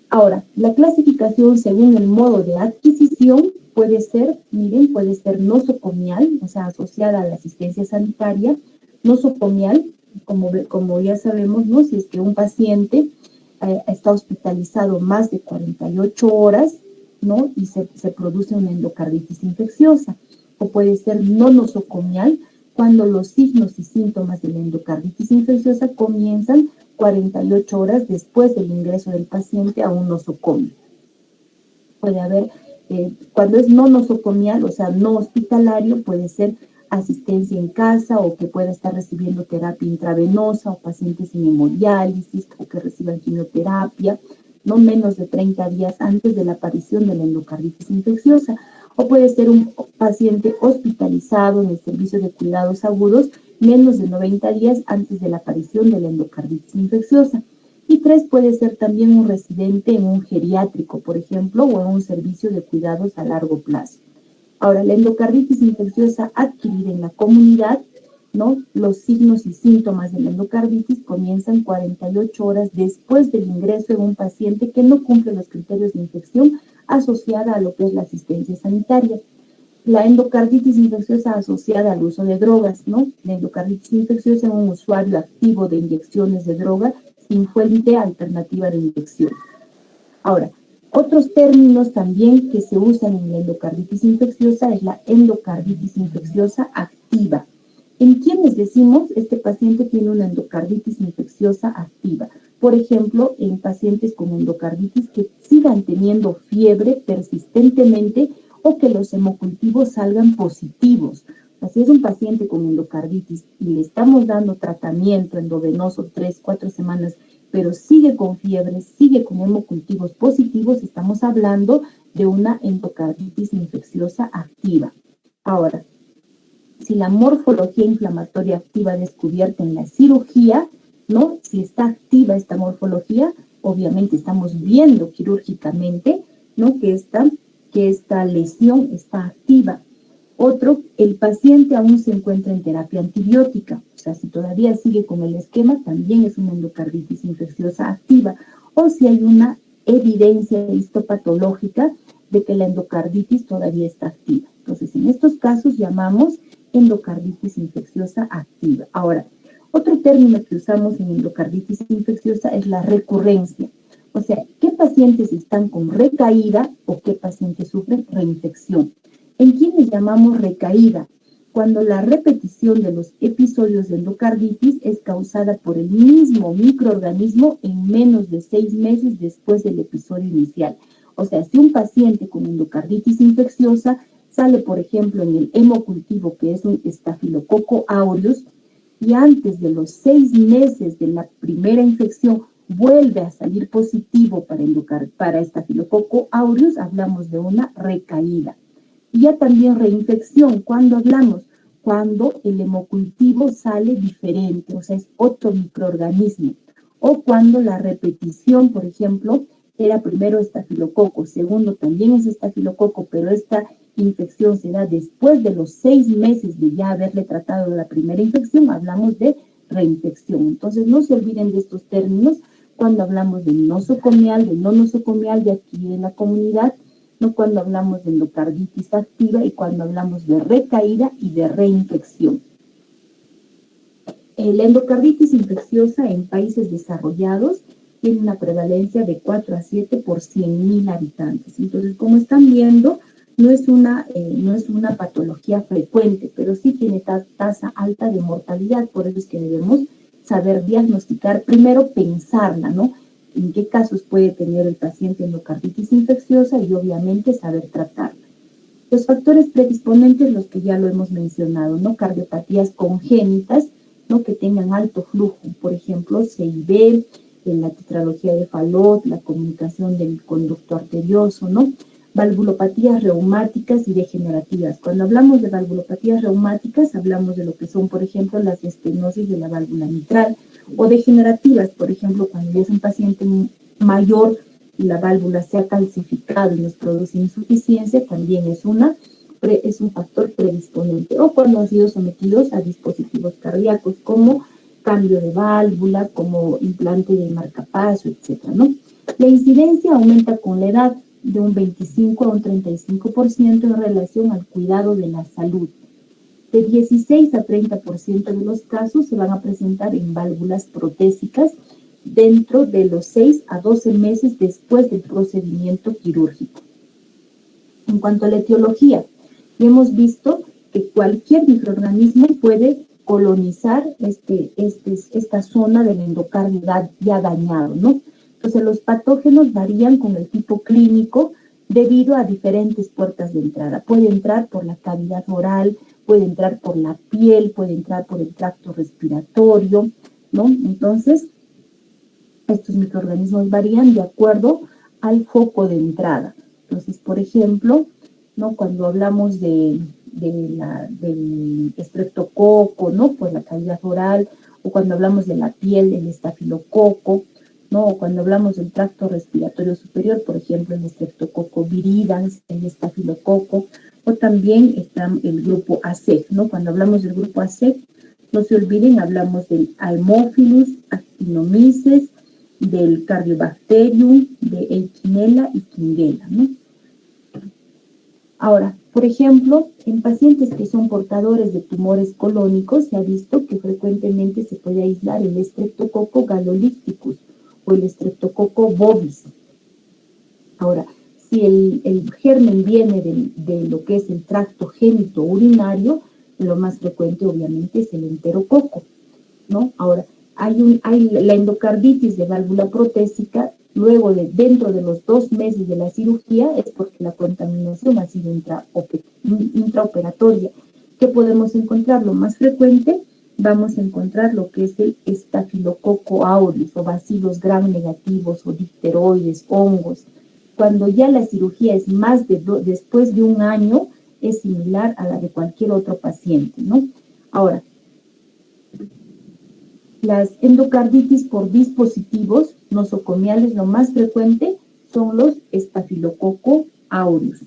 Ahora, la clasificación según el modo de adquisición puede ser, miren, puede ser nosocomial, o sea, asociada a la asistencia sanitaria, nosocomial, como ya sabemos, ¿no? Si es que un paciente está hospitalizado más de 48 horas, ¿no? Y se produce una endocarditis infecciosa. O puede ser no nosocomial, cuando los signos y síntomas de la endocarditis infecciosa comienzan 48 horas después del ingreso del paciente a un nosocomio. Puede haber, cuando es no nosocomial, o sea, no hospitalario, puede ser asistencia en casa o que pueda estar recibiendo terapia intravenosa o pacientes en hemodiálisis o que reciban quimioterapia, no menos de 30 días antes de la aparición de la endocarditis infecciosa. O puede ser un paciente hospitalizado en el servicio de cuidados agudos menos de 90 días antes de la aparición de la endocarditis infecciosa. Y 3, puede ser también un residente en un geriátrico, por ejemplo, o en un servicio de cuidados a largo plazo. Ahora, la endocarditis infecciosa adquirida en la comunidad, ¿no? Los signos y síntomas de la endocarditis comienzan 48 horas después del ingreso en un paciente que no cumple los criterios de infección asociada a lo que es la asistencia sanitaria. La endocarditis infecciosa asociada al uso de drogas, ¿no? La endocarditis infecciosa en un usuario activo de inyecciones de droga sin fuente alternativa de inyección. Ahora, otros términos también que se usan en la endocarditis infecciosa es la endocarditis infecciosa activa. ¿En quiénes decimos este paciente tiene una endocarditis infecciosa activa? Por ejemplo, en pacientes con endocarditis que sigan teniendo fiebre persistentemente o que los hemocultivos salgan positivos. Si es un paciente con endocarditis y le estamos dando tratamiento endovenoso 3-4 semanas, pero sigue con fiebre, sigue con hemocultivos positivos, estamos hablando de una endocarditis infecciosa activa. Ahora, si la morfología inflamatoria activa descubierta en la cirugía, ¿no? Si está activa esta morfología, obviamente estamos viendo quirúrgicamente, ¿no? que esta lesión está activa. Otro, el paciente aún se encuentra en terapia antibiótica, o sea, si todavía sigue con el esquema, también es una endocarditis infecciosa activa, o si hay una evidencia histopatológica de que la endocarditis todavía está activa. Entonces, en estos casos llamamos endocarditis infecciosa activa. Ahora, otro término que usamos en endocarditis infecciosa es la recurrencia. O sea, ¿qué pacientes están con recaída o qué pacientes sufren reinfección? ¿En quiénes llamamos recaída? Cuando la repetición de los episodios de endocarditis es causada por el mismo microorganismo en menos de 6 meses después del episodio inicial. O sea, si un paciente con endocarditis infecciosa sale, por ejemplo, en el hemocultivo, que es un Staphylococcus aureus, y antes de los 6 meses de la primera infección vuelve a salir positivo para Staphylococcus aureus, hablamos de una recaída. Y ya también reinfección, ¿cuándo hablamos? Cuando el hemocultivo sale diferente, o sea, es otro microorganismo. O cuando la repetición, por ejemplo, era primero estafilococo, segundo también es estafilococo, pero esta infección se da después de los 6 meses de ya haberle tratado la primera infección, hablamos de reinfección. Entonces, no se olviden de estos términos cuando hablamos de nosocomial, de no nosocomial de aquí en la comunidad, no cuando hablamos de endocarditis activa y cuando hablamos de recaída y de reinfección. La endocarditis infecciosa en países desarrollados tiene una prevalencia de 4 a 7 por 100.000 habitantes. Entonces, como están viendo, no es una patología frecuente, pero sí tiene tasa alta de mortalidad. Por eso es que debemos saber diagnosticar, primero pensarla, ¿no? En qué casos puede tener el paciente endocarditis infecciosa y obviamente saber tratarla. Los factores predisponentes, los que ya lo hemos mencionado, ¿no? Cardiopatías congénitas, ¿no? Que tengan alto flujo, por ejemplo, CIB, en la tetralogía de Fallot, la comunicación del conducto arterioso, ¿no? Valvulopatías reumáticas y degenerativas. Cuando hablamos de valvulopatías reumáticas, hablamos de lo que son, por ejemplo, las estenosis de la válvula mitral, o degenerativas, por ejemplo, cuando ya es un paciente mayor y la válvula se ha calcificado y nos produce insuficiencia, también es un factor predisponente, o cuando han sido sometidos a dispositivos cardíacos como cambio de válvula, como implante de marcapaso, etcétera, ¿no? La incidencia aumenta con la edad de un 25 a un 35% en relación al cuidado de la salud. De 16 a 30% de los casos se van a presentar en válvulas protésicas dentro de los 6 a 12 meses después del procedimiento quirúrgico. En cuanto a la etiología, hemos visto que cualquier microorganismo puede colonizar esta zona del endocardio ya dañado, ¿no? Entonces, los patógenos varían con el tipo clínico debido a diferentes puertas de entrada. Puede entrar por la cavidad oral, puede entrar por la piel, puede entrar por el tracto respiratorio, ¿no? Entonces, estos microorganismos varían de acuerdo al foco de entrada. Entonces, por ejemplo, ¿no? Cuando hablamos del estreptococo, ¿no? Por la cavidad oral, o cuando hablamos de la piel, el estafilococo, ¿no? O cuando hablamos del tracto respiratorio superior, por ejemplo, el estreptococo viridans, el estafilococo, o también está el grupo ASEC, ¿no? Cuando hablamos del grupo ASEC, no se olviden, hablamos del Haemophilus, Actinomyces, del Cardiobacterium, de Eichinella y Klebsiella, ¿no? Ahora, por ejemplo, en pacientes que son portadores de tumores colónicos, se ha visto que frecuentemente se puede aislar el Streptococcus galolicticus o el Streptococcus bovis. Ahora, si el germen viene de lo que es el tracto génito urinario, lo más frecuente obviamente es el enterococo, ¿no? Ahora, hay la endocarditis de válvula protésica, luego dentro de los 2 meses de la cirugía, es porque la contaminación ha sido intraoperatoria. ¿Qué podemos encontrar? Lo más frecuente, vamos a encontrar lo que es el estafilococo aureus, o bacilos gram negativos, o difteroides, hongos. Cuando ya la cirugía es después de 1 año, es similar a la de cualquier otro paciente, ¿no? Ahora, las endocarditis por dispositivos nosocomiales, lo más frecuente son los estafilococo aureus.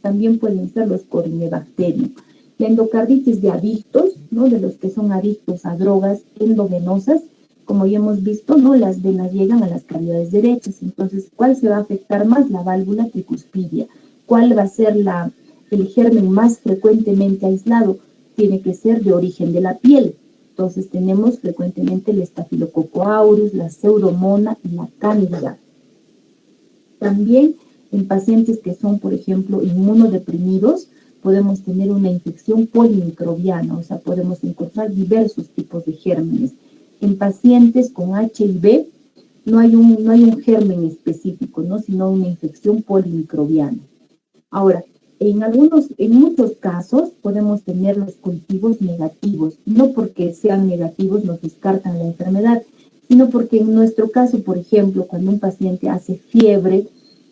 También pueden ser los Corynebacterium. La endocarditis de adictos, ¿no? De los que son adictos a drogas endovenosas, como ya hemos visto, ¿no? Las venas llegan a las cavidades derechas. Entonces, ¿cuál se va a afectar más? La válvula tricuspidia. ¿Cuál va a ser el germen más frecuentemente aislado? Tiene que ser de origen de la piel. Entonces tenemos frecuentemente el estafilococo aureus, la pseudomonas y la cándida. También en pacientes que son, por ejemplo, inmunodeprimidos, podemos tener una infección polimicrobiana, o sea, podemos encontrar diversos tipos de gérmenes. En pacientes con HIV no hay un germen específico, ¿no? Sino una infección polimicrobiana. Ahora, en muchos casos podemos tener los cultivos negativos, no porque sean negativos nos descartan la enfermedad, sino porque en nuestro caso, por ejemplo, cuando un paciente hace fiebre,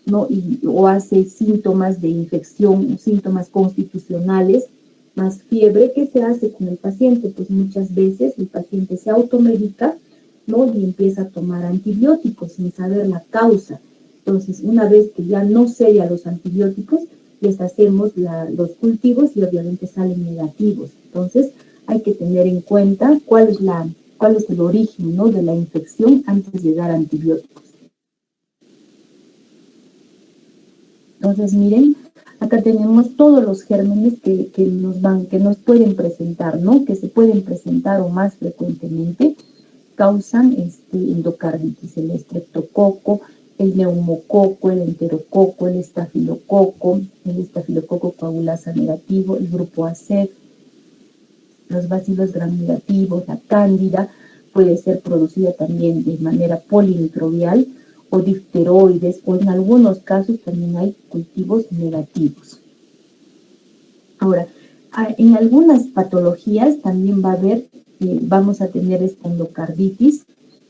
¿no? O hace síntomas de infección, síntomas constitucionales, más fiebre, ¿qué se hace con el paciente? Pues muchas veces el paciente se automedica, ¿no? Y empieza a tomar antibióticos sin saber la causa. Entonces, una vez que ya no cede a los antibióticos, les hacemos los cultivos y obviamente salen negativos. Entonces, hay que tener en cuenta cuál es el origen, ¿no?, de la infección antes de dar antibióticos. Entonces, miren, acá tenemos todos los gérmenes que nos pueden presentar, ¿no?, que se pueden presentar o más frecuentemente, causan endocarditis, el estreptococo, el neumococo, el enterococo, el estafilococo coagulasa negativo, el grupo AC, los bacilos gram negativos, la cándida, puede ser producida también de manera polimicrobial, o difteroides, o en algunos casos también hay cultivos negativos. Ahora, en algunas patologías también vamos a tener esta endocarditis,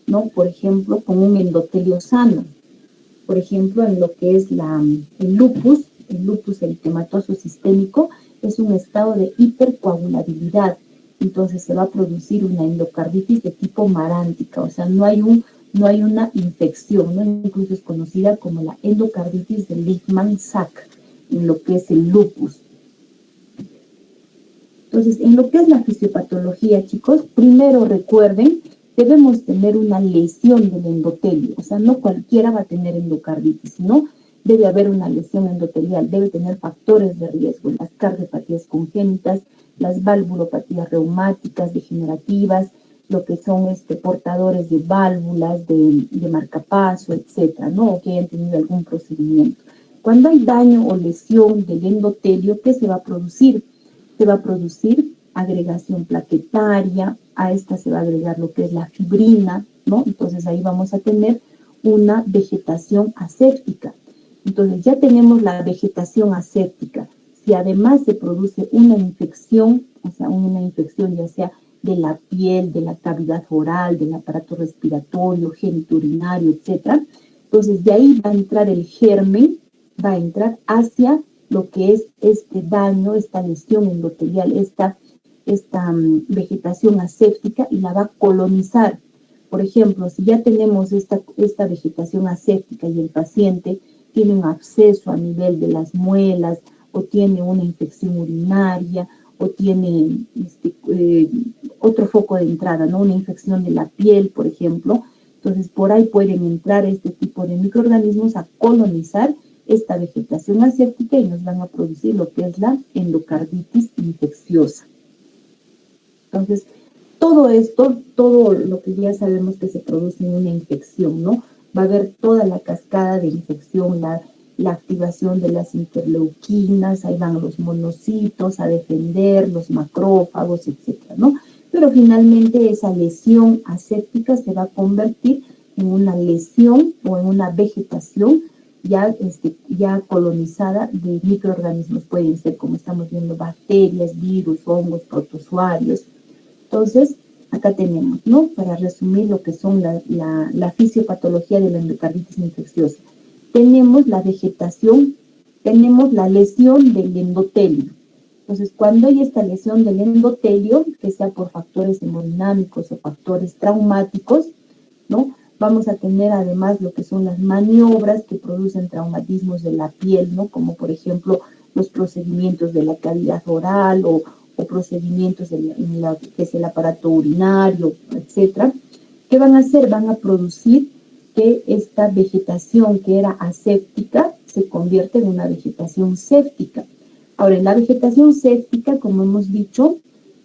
¿no? Por ejemplo, con un endotelio sano. Por ejemplo, en lo que es el lupus eritematoso sistémico, es un estado de hipercoagulabilidad. Entonces se va a producir una endocarditis de tipo marántica, o sea, no hay una infección, ¿no? Incluso es conocida como la endocarditis de Lichtmann-Sachs, en lo que es el lupus. Entonces, en lo que es la fisiopatología, chicos, primero recuerden, debemos tener una lesión del endotelio, o sea, no cualquiera va a tener endocarditis, sino debe haber una lesión endotelial, debe tener factores de riesgo, las cardiopatías congénitas, las valvulopatías reumáticas degenerativas, lo que son portadores de válvulas, de marcapaso, etcétera, ¿no? O que hayan tenido algún procedimiento. Cuando hay daño o lesión del endotelio, ¿qué se va a producir? Se va a producir agregación plaquetaria, a esta se va a agregar lo que es la fibrina, ¿no? Entonces ahí vamos a tener una vegetación aséptica. Entonces ya tenemos la vegetación aséptica. Si además se produce una infección, o sea, una infección ya sea de la piel, de la cavidad oral, del aparato respiratorio, genitourinario, etc., entonces de ahí va a entrar el germen, va a entrar hacia lo que es este daño, esta lesión endotelial, esta vegetación aséptica, y la va a colonizar. Por ejemplo, si ya tenemos esta vegetación aséptica y el paciente tiene un absceso a nivel de las muelas, o tiene una infección urinaria, o tiene otro foco de entrada, ¿no? Una infección de la piel, por ejemplo. Entonces, por ahí pueden entrar este tipo de microorganismos a colonizar esta vegetación aséptica y nos van a producir lo que es la endocarditis infecciosa. Entonces, todo esto, todo lo que ya sabemos que se produce en una infección, ¿no? Va a haber toda la cascada de infección, la activación de las interleuquinas, ahí van los monocitos a defender, los macrófagos, etcétera, ¿no? Pero finalmente esa lesión aséptica se va a convertir en una lesión o en una vegetación ya colonizada de microorganismos. Pueden ser, como estamos viendo, bacterias, virus, hongos, protozoarios. Entonces, acá tenemos, ¿no? Para resumir lo que son la fisiopatología de la endocarditis infecciosa. Tenemos la vegetación, tenemos la lesión del endotelio. Entonces, cuando hay esta lesión del endotelio, que sea por factores hemodinámicos o factores traumáticos, ¿no? Vamos a tener además lo que son las maniobras que producen traumatismos de la piel, ¿no? Como por ejemplo los procedimientos de la cavidad oral o procedimientos en lo que es el aparato urinario, etcétera. ¿Qué van a hacer? Van a producir que esta vegetación que era aséptica se convierte en una vegetación séptica. Ahora, en la vegetación séptica, como hemos dicho,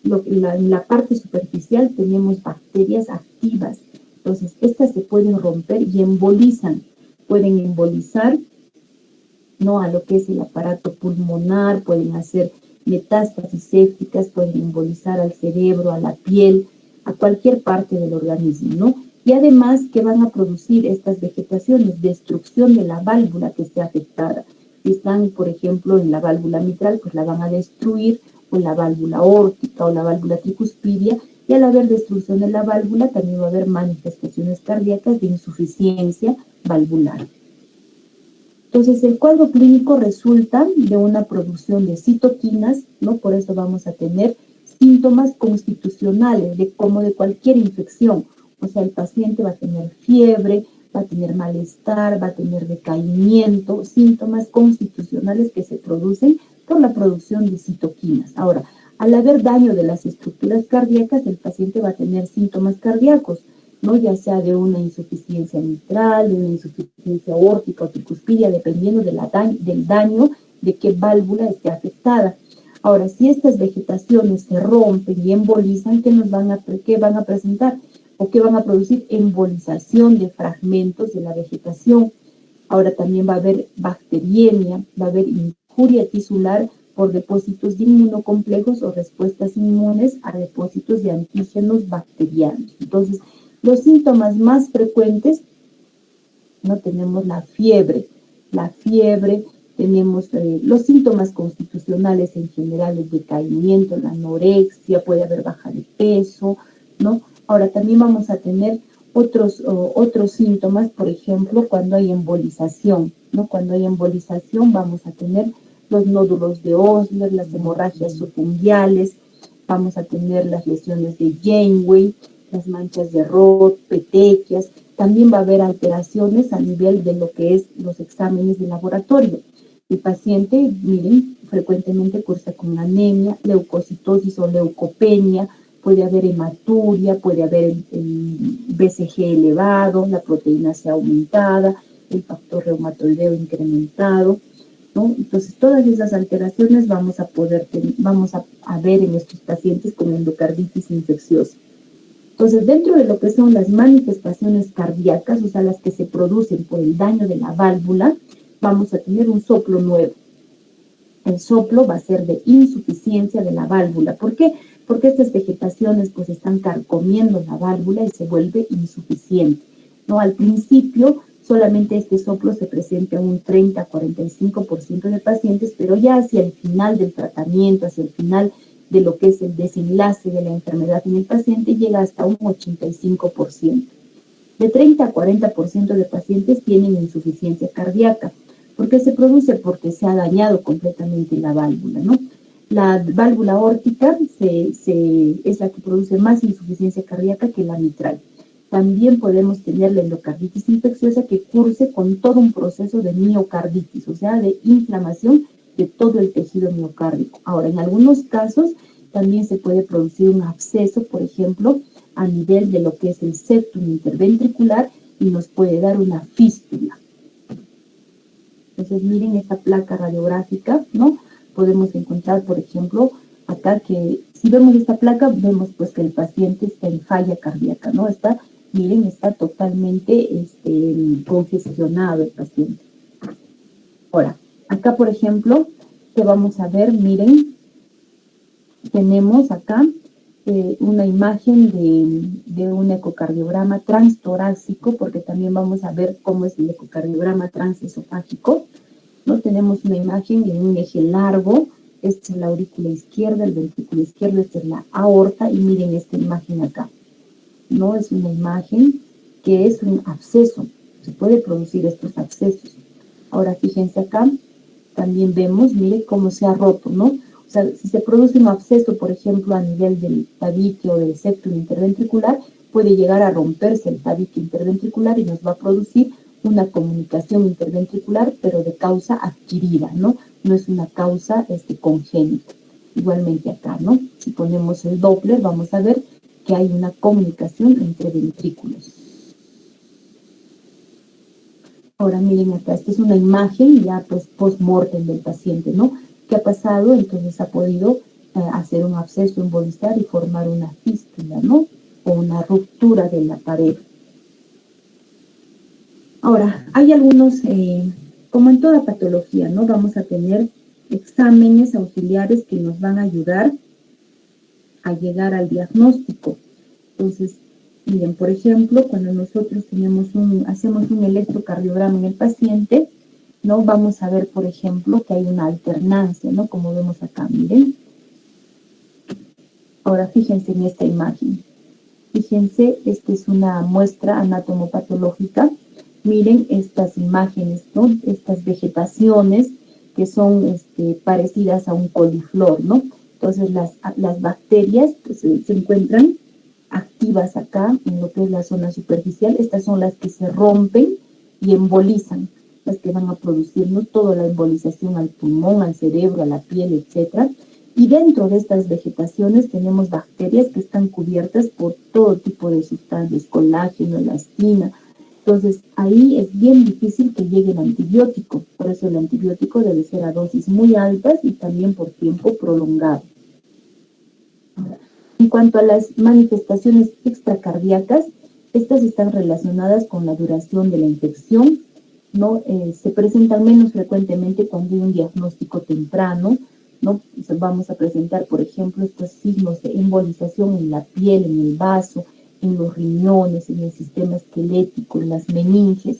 en la parte superficial tenemos bacterias activas. Entonces, estas se pueden romper y embolizan. Pueden embolizar, ¿no?, a lo que es el aparato pulmonar, pueden hacer metástasis sépticas, pueden embolizar al cerebro, a la piel, a cualquier parte del organismo, ¿no? Y además, ¿qué van a producir estas vegetaciones? Destrucción de la válvula que esté afectada. Si están, por ejemplo, en la válvula mitral, pues la van a destruir, o la válvula órtica, o la válvula tricuspidia, y al haber destrucción de la válvula, también va a haber manifestaciones cardíacas de insuficiencia valvular. Entonces, el cuadro clínico resulta de una producción de citoquinas, ¿no? Por eso vamos a tener síntomas constitucionales, como de cualquier infección. O sea, el paciente va a tener fiebre, va a tener malestar, va a tener decaimiento, síntomas constitucionales que se producen por la producción de citoquinas. Ahora, al haber daño de las estructuras cardíacas, el paciente va a tener síntomas cardíacos, ¿no? Ya sea de una insuficiencia mitral, de una insuficiencia aórtica o tricuspidia, dependiendo del daño de qué válvula esté afectada. Ahora, si estas vegetaciones se rompen y embolizan, ¿qué van a presentar? ¿O qué van a producir? Embolización de fragmentos de la vegetación. Ahora también va a haber bacteriemia, va a haber injuria tisular por depósitos de inmunocomplejos o respuestas inmunes a depósitos de antígenos bacterianos. Entonces, los síntomas más frecuentes, ¿no? Tenemos la fiebre, tenemos los síntomas constitucionales en general, el decaimiento, la anorexia, puede haber baja de peso, ¿no? Ahora también vamos a tener otros síntomas, por ejemplo, cuando hay embolización, ¿no? Cuando hay embolización vamos a tener los nódulos de Osler, las hemorragias subunguiales, vamos a tener las lesiones de Janeway, las manchas de Roth, petequias. También va a haber alteraciones a nivel de lo que es los exámenes de laboratorio. El paciente, miren, frecuentemente cursa con anemia, leucocitosis o leucopenia, puede haber hematuria, puede haber el BCG elevado, la proteína C aumentada, el factor reumatoideo incrementado, ¿no? Entonces, todas esas alteraciones vamos a ver en estos pacientes con endocarditis infecciosa. Entonces, dentro de lo que son las manifestaciones cardíacas, o sea, las que se producen por el daño de la válvula, vamos a tener un soplo nuevo. El soplo va a ser de insuficiencia de la válvula. ¿Por qué? Porque estas vegetaciones pues están carcomiendo la válvula y se vuelve insuficiente, ¿no? Al principio solamente este soplo se presenta en un 30-45% de pacientes, pero ya hacia el final del tratamiento, hacia el final de lo que es el desenlace de la enfermedad en el paciente, llega hasta un 85%. De 30 a 40% de pacientes tienen insuficiencia cardíaca. ¿Por qué se produce? Porque se ha dañado completamente la válvula, ¿no? La válvula aórtica es la que produce más insuficiencia cardíaca que la mitral. También podemos tener la endocarditis infecciosa que curse con todo un proceso de miocarditis, o sea, de inflamación de todo el tejido miocárdico. Ahora, en algunos casos también se puede producir un absceso, por ejemplo, a nivel de lo que es el septum interventricular y nos puede dar una fístula. Entonces, miren esta placa radiográfica, ¿no? Podemos encontrar, por ejemplo, acá que si vemos esta placa, vemos pues que el paciente está en falla cardíaca, ¿no? Miren, está totalmente congestionado el paciente. Ahora, acá, por ejemplo, que vamos a ver, miren, tenemos acá una imagen de un ecocardiograma transtorácico, porque también vamos a ver cómo es el ecocardiograma transesofágico, ¿no? Tenemos una imagen de un eje largo, esta es la aurícula izquierda, el ventrículo izquierdo, esta es la aorta, y miren esta imagen acá, ¿no? Es una imagen que es un absceso, se puede producir estos abscesos. Ahora, fíjense acá, también vemos, miren cómo se ha roto, ¿no? O sea, si se produce un absceso, por ejemplo, a nivel del tabique o del septum interventricular, puede llegar a romperse el tabique interventricular y nos va a producir una comunicación interventricular, pero de causa adquirida, ¿no? No es una causa congénita. Igualmente acá, ¿no? Si ponemos el Doppler, vamos a ver que hay una comunicación entre ventrículos. Ahora miren acá, esta es una imagen ya pues post-mortem del paciente, ¿no? ¿Qué ha pasado? Entonces ha podido hacer un absceso, embolizar y formar una fístula, ¿no? O una ruptura de la pared. Ahora, hay algunos, como en toda patología, ¿no? Vamos a tener exámenes auxiliares que nos van a ayudar a llegar al diagnóstico. Entonces, miren, por ejemplo, cuando nosotros hacemos un electrocardiograma en el paciente, ¿no? Vamos a ver, por ejemplo, que hay una alternancia, ¿no? Como vemos acá, miren. Ahora, fíjense en esta imagen. Fíjense, esta es una muestra anatomopatológica. Miren estas imágenes, ¿no? Estas vegetaciones que son parecidas a un coliflor, ¿no? Entonces, las bacterias pues, se encuentran activas acá, en lo que es la zona superficial. Estas son las que se rompen y embolizan, las que van a producirnos toda la embolización al pulmón, al cerebro, a la piel, etc. Y dentro de estas vegetaciones tenemos bacterias que están cubiertas por todo tipo de sustancias, colágeno, elastina. Entonces, ahí es bien difícil que llegue el antibiótico. Por eso el antibiótico debe ser a dosis muy altas y también por tiempo prolongado. En cuanto a las manifestaciones extracardíacas, estas están relacionadas con la duración de la infección, ¿no? Se presentan menos frecuentemente cuando hay un diagnóstico temprano, ¿no? Vamos a presentar, por ejemplo, estos signos de embolización en la piel, en el vaso, en los riñones, en el sistema esquelético, en las meninges.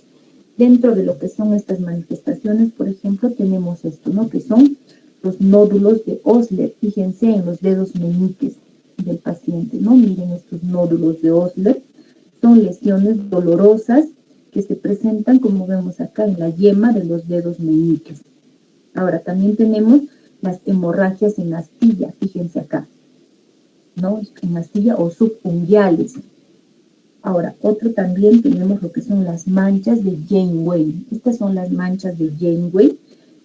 Dentro de lo que son estas manifestaciones, por ejemplo, tenemos esto, ¿no? Que son los nódulos de Osler. Fíjense en los dedos meñiques del paciente, ¿no? Miren estos nódulos de Osler. Son lesiones dolorosas que se presentan, como vemos acá, en la yema de los dedos meñiques. Ahora, también tenemos las hemorragias en astilla, fíjense acá, ¿no? En astilla o subunguiales. Ahora, otro también tenemos lo que son las manchas de Janeway. Estas son las manchas de Janeway,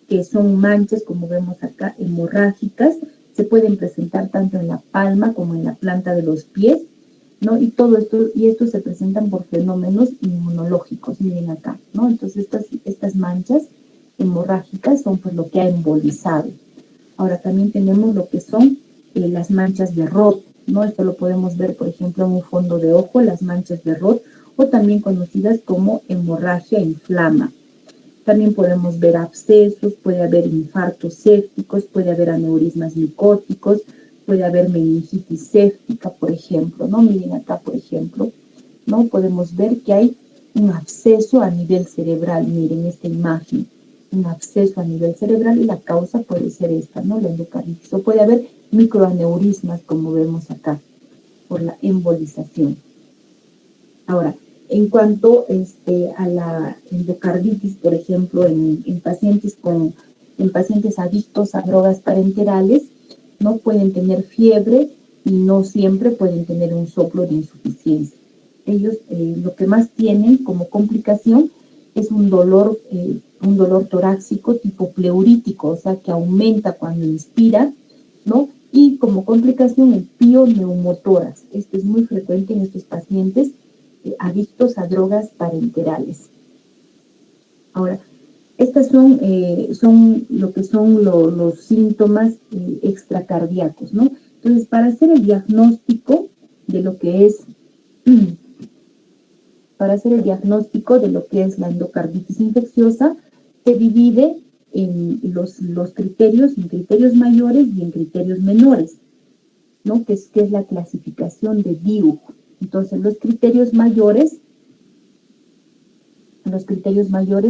que son manchas, como vemos acá, hemorrágicas. Se pueden presentar tanto en la palma como en la planta de los pies, ¿no? Y todo esto, estos se presentan por fenómenos inmunológicos, miren acá, ¿no? Entonces, estas manchas hemorrágicas son pues lo que ha embolizado. Ahora, también tenemos lo que son las manchas de Roth, ¿no? Esto lo podemos ver, por ejemplo, en un fondo de ojo, las manchas de Roth, o también conocidas como hemorragia inflama. También podemos ver abscesos, puede haber infartos sépticos, puede haber aneurismas micóticos, puede haber meningitis séptica, por ejemplo, ¿no? Miren acá, por ejemplo, ¿no? Podemos ver que hay un absceso a nivel cerebral, miren esta imagen, un absceso a nivel cerebral y la causa puede ser esta, ¿no? La endocarditis. O puede haber microaneurismas, como vemos acá, por la embolización. Ahora, en cuanto a la endocarditis, por ejemplo, en pacientes adictos a drogas parenterales, no pueden tener fiebre y no siempre pueden tener un soplo de insuficiencia. Ellos lo que más tienen como complicación es un dolor torácico tipo pleurítico, o sea, que aumenta cuando inspira, ¿no? Y como complicación el pioneumotórax. Esto es muy frecuente en estos pacientes adictos a drogas parenterales. Ahora, estas son lo que son los síntomas extracardíacos, ¿no? Entonces, para hacer el diagnóstico de lo que es la endocarditis infecciosa, se divide en los criterios, en criterios mayores y en criterios menores, ¿no? Que es la clasificación de Diuk. Entonces, los criterios mayores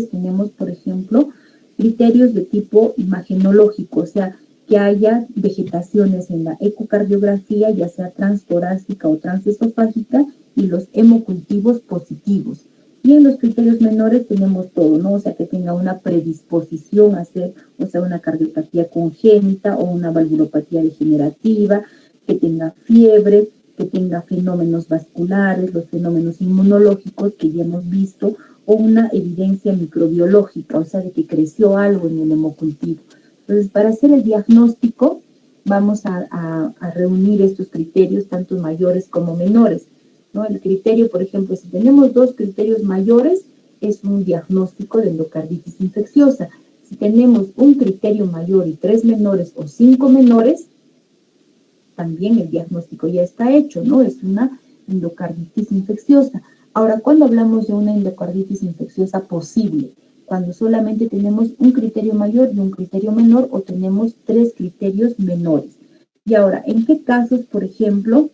tenemos, por ejemplo, criterios de tipo imagenológico, o sea, que haya vegetaciones en la ecocardiografía, ya sea transtorácica o transesofágica, y los hemocultivos positivos. Y en los criterios menores tenemos todo, ¿no? O sea, que tenga una predisposición a hacer, o sea, una cardiopatía congénita o una valvulopatía degenerativa, que tenga fiebre, que tenga fenómenos vasculares, los fenómenos inmunológicos que ya hemos visto, o una evidencia microbiológica, o sea, de que creció algo en el hemocultivo. Entonces, para hacer el diagnóstico, vamos a reunir estos criterios, tanto mayores como menores, ¿no? El criterio, por ejemplo, si tenemos 2 criterios mayores, es un diagnóstico de endocarditis infecciosa. Si tenemos un criterio mayor y 3 menores o 5 menores, también el diagnóstico ya está hecho, ¿no? Es una endocarditis infecciosa. Ahora, ¿cuándo hablamos de una endocarditis infecciosa posible? Cuando solamente tenemos un criterio mayor y un criterio menor, o tenemos 3 criterios menores. Y ahora, ¿en qué casos, por ejemplo,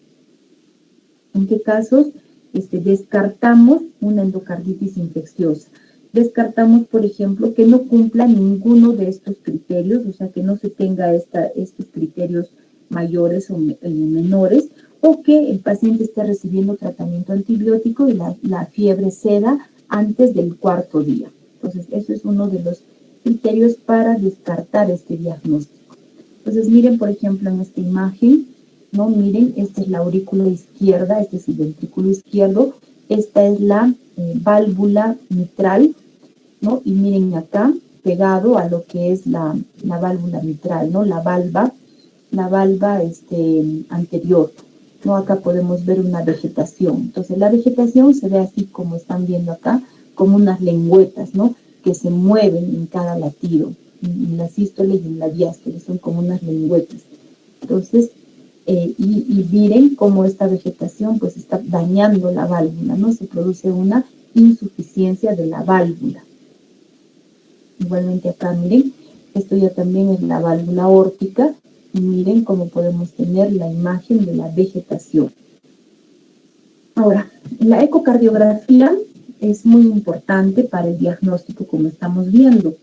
descartamos una endocarditis infecciosa? Descartamos, por ejemplo, que no cumpla ninguno de estos criterios, o sea, que no se tenga estos criterios mayores o menores, o que el paciente esté recibiendo tratamiento antibiótico y la fiebre ceda antes del 4º día. Entonces, eso es uno de los criterios para descartar este diagnóstico. Entonces, miren, por ejemplo, en esta imagen, ¿no? Miren, esta es la aurícula izquierda, este es el ventrículo izquierdo, esta es la válvula mitral, ¿no? Y miren acá, pegado a lo que es la válvula mitral, ¿no? La valva anterior, ¿no? Acá podemos ver una vegetación. Entonces, la vegetación se ve así como están viendo acá, como unas lengüetas, ¿no? Que se mueven en cada latido, en la sístole y en la diástole, son como unas lengüetas. Entonces, y miren cómo esta vegetación pues está dañando la válvula, ¿no? Se produce una insuficiencia de la válvula. Igualmente acá, miren, esto ya también es la válvula aórtica, y miren cómo podemos tener la imagen de la vegetación. Ahora, la ecocardiografía es muy importante para el diagnóstico, como estamos viendo.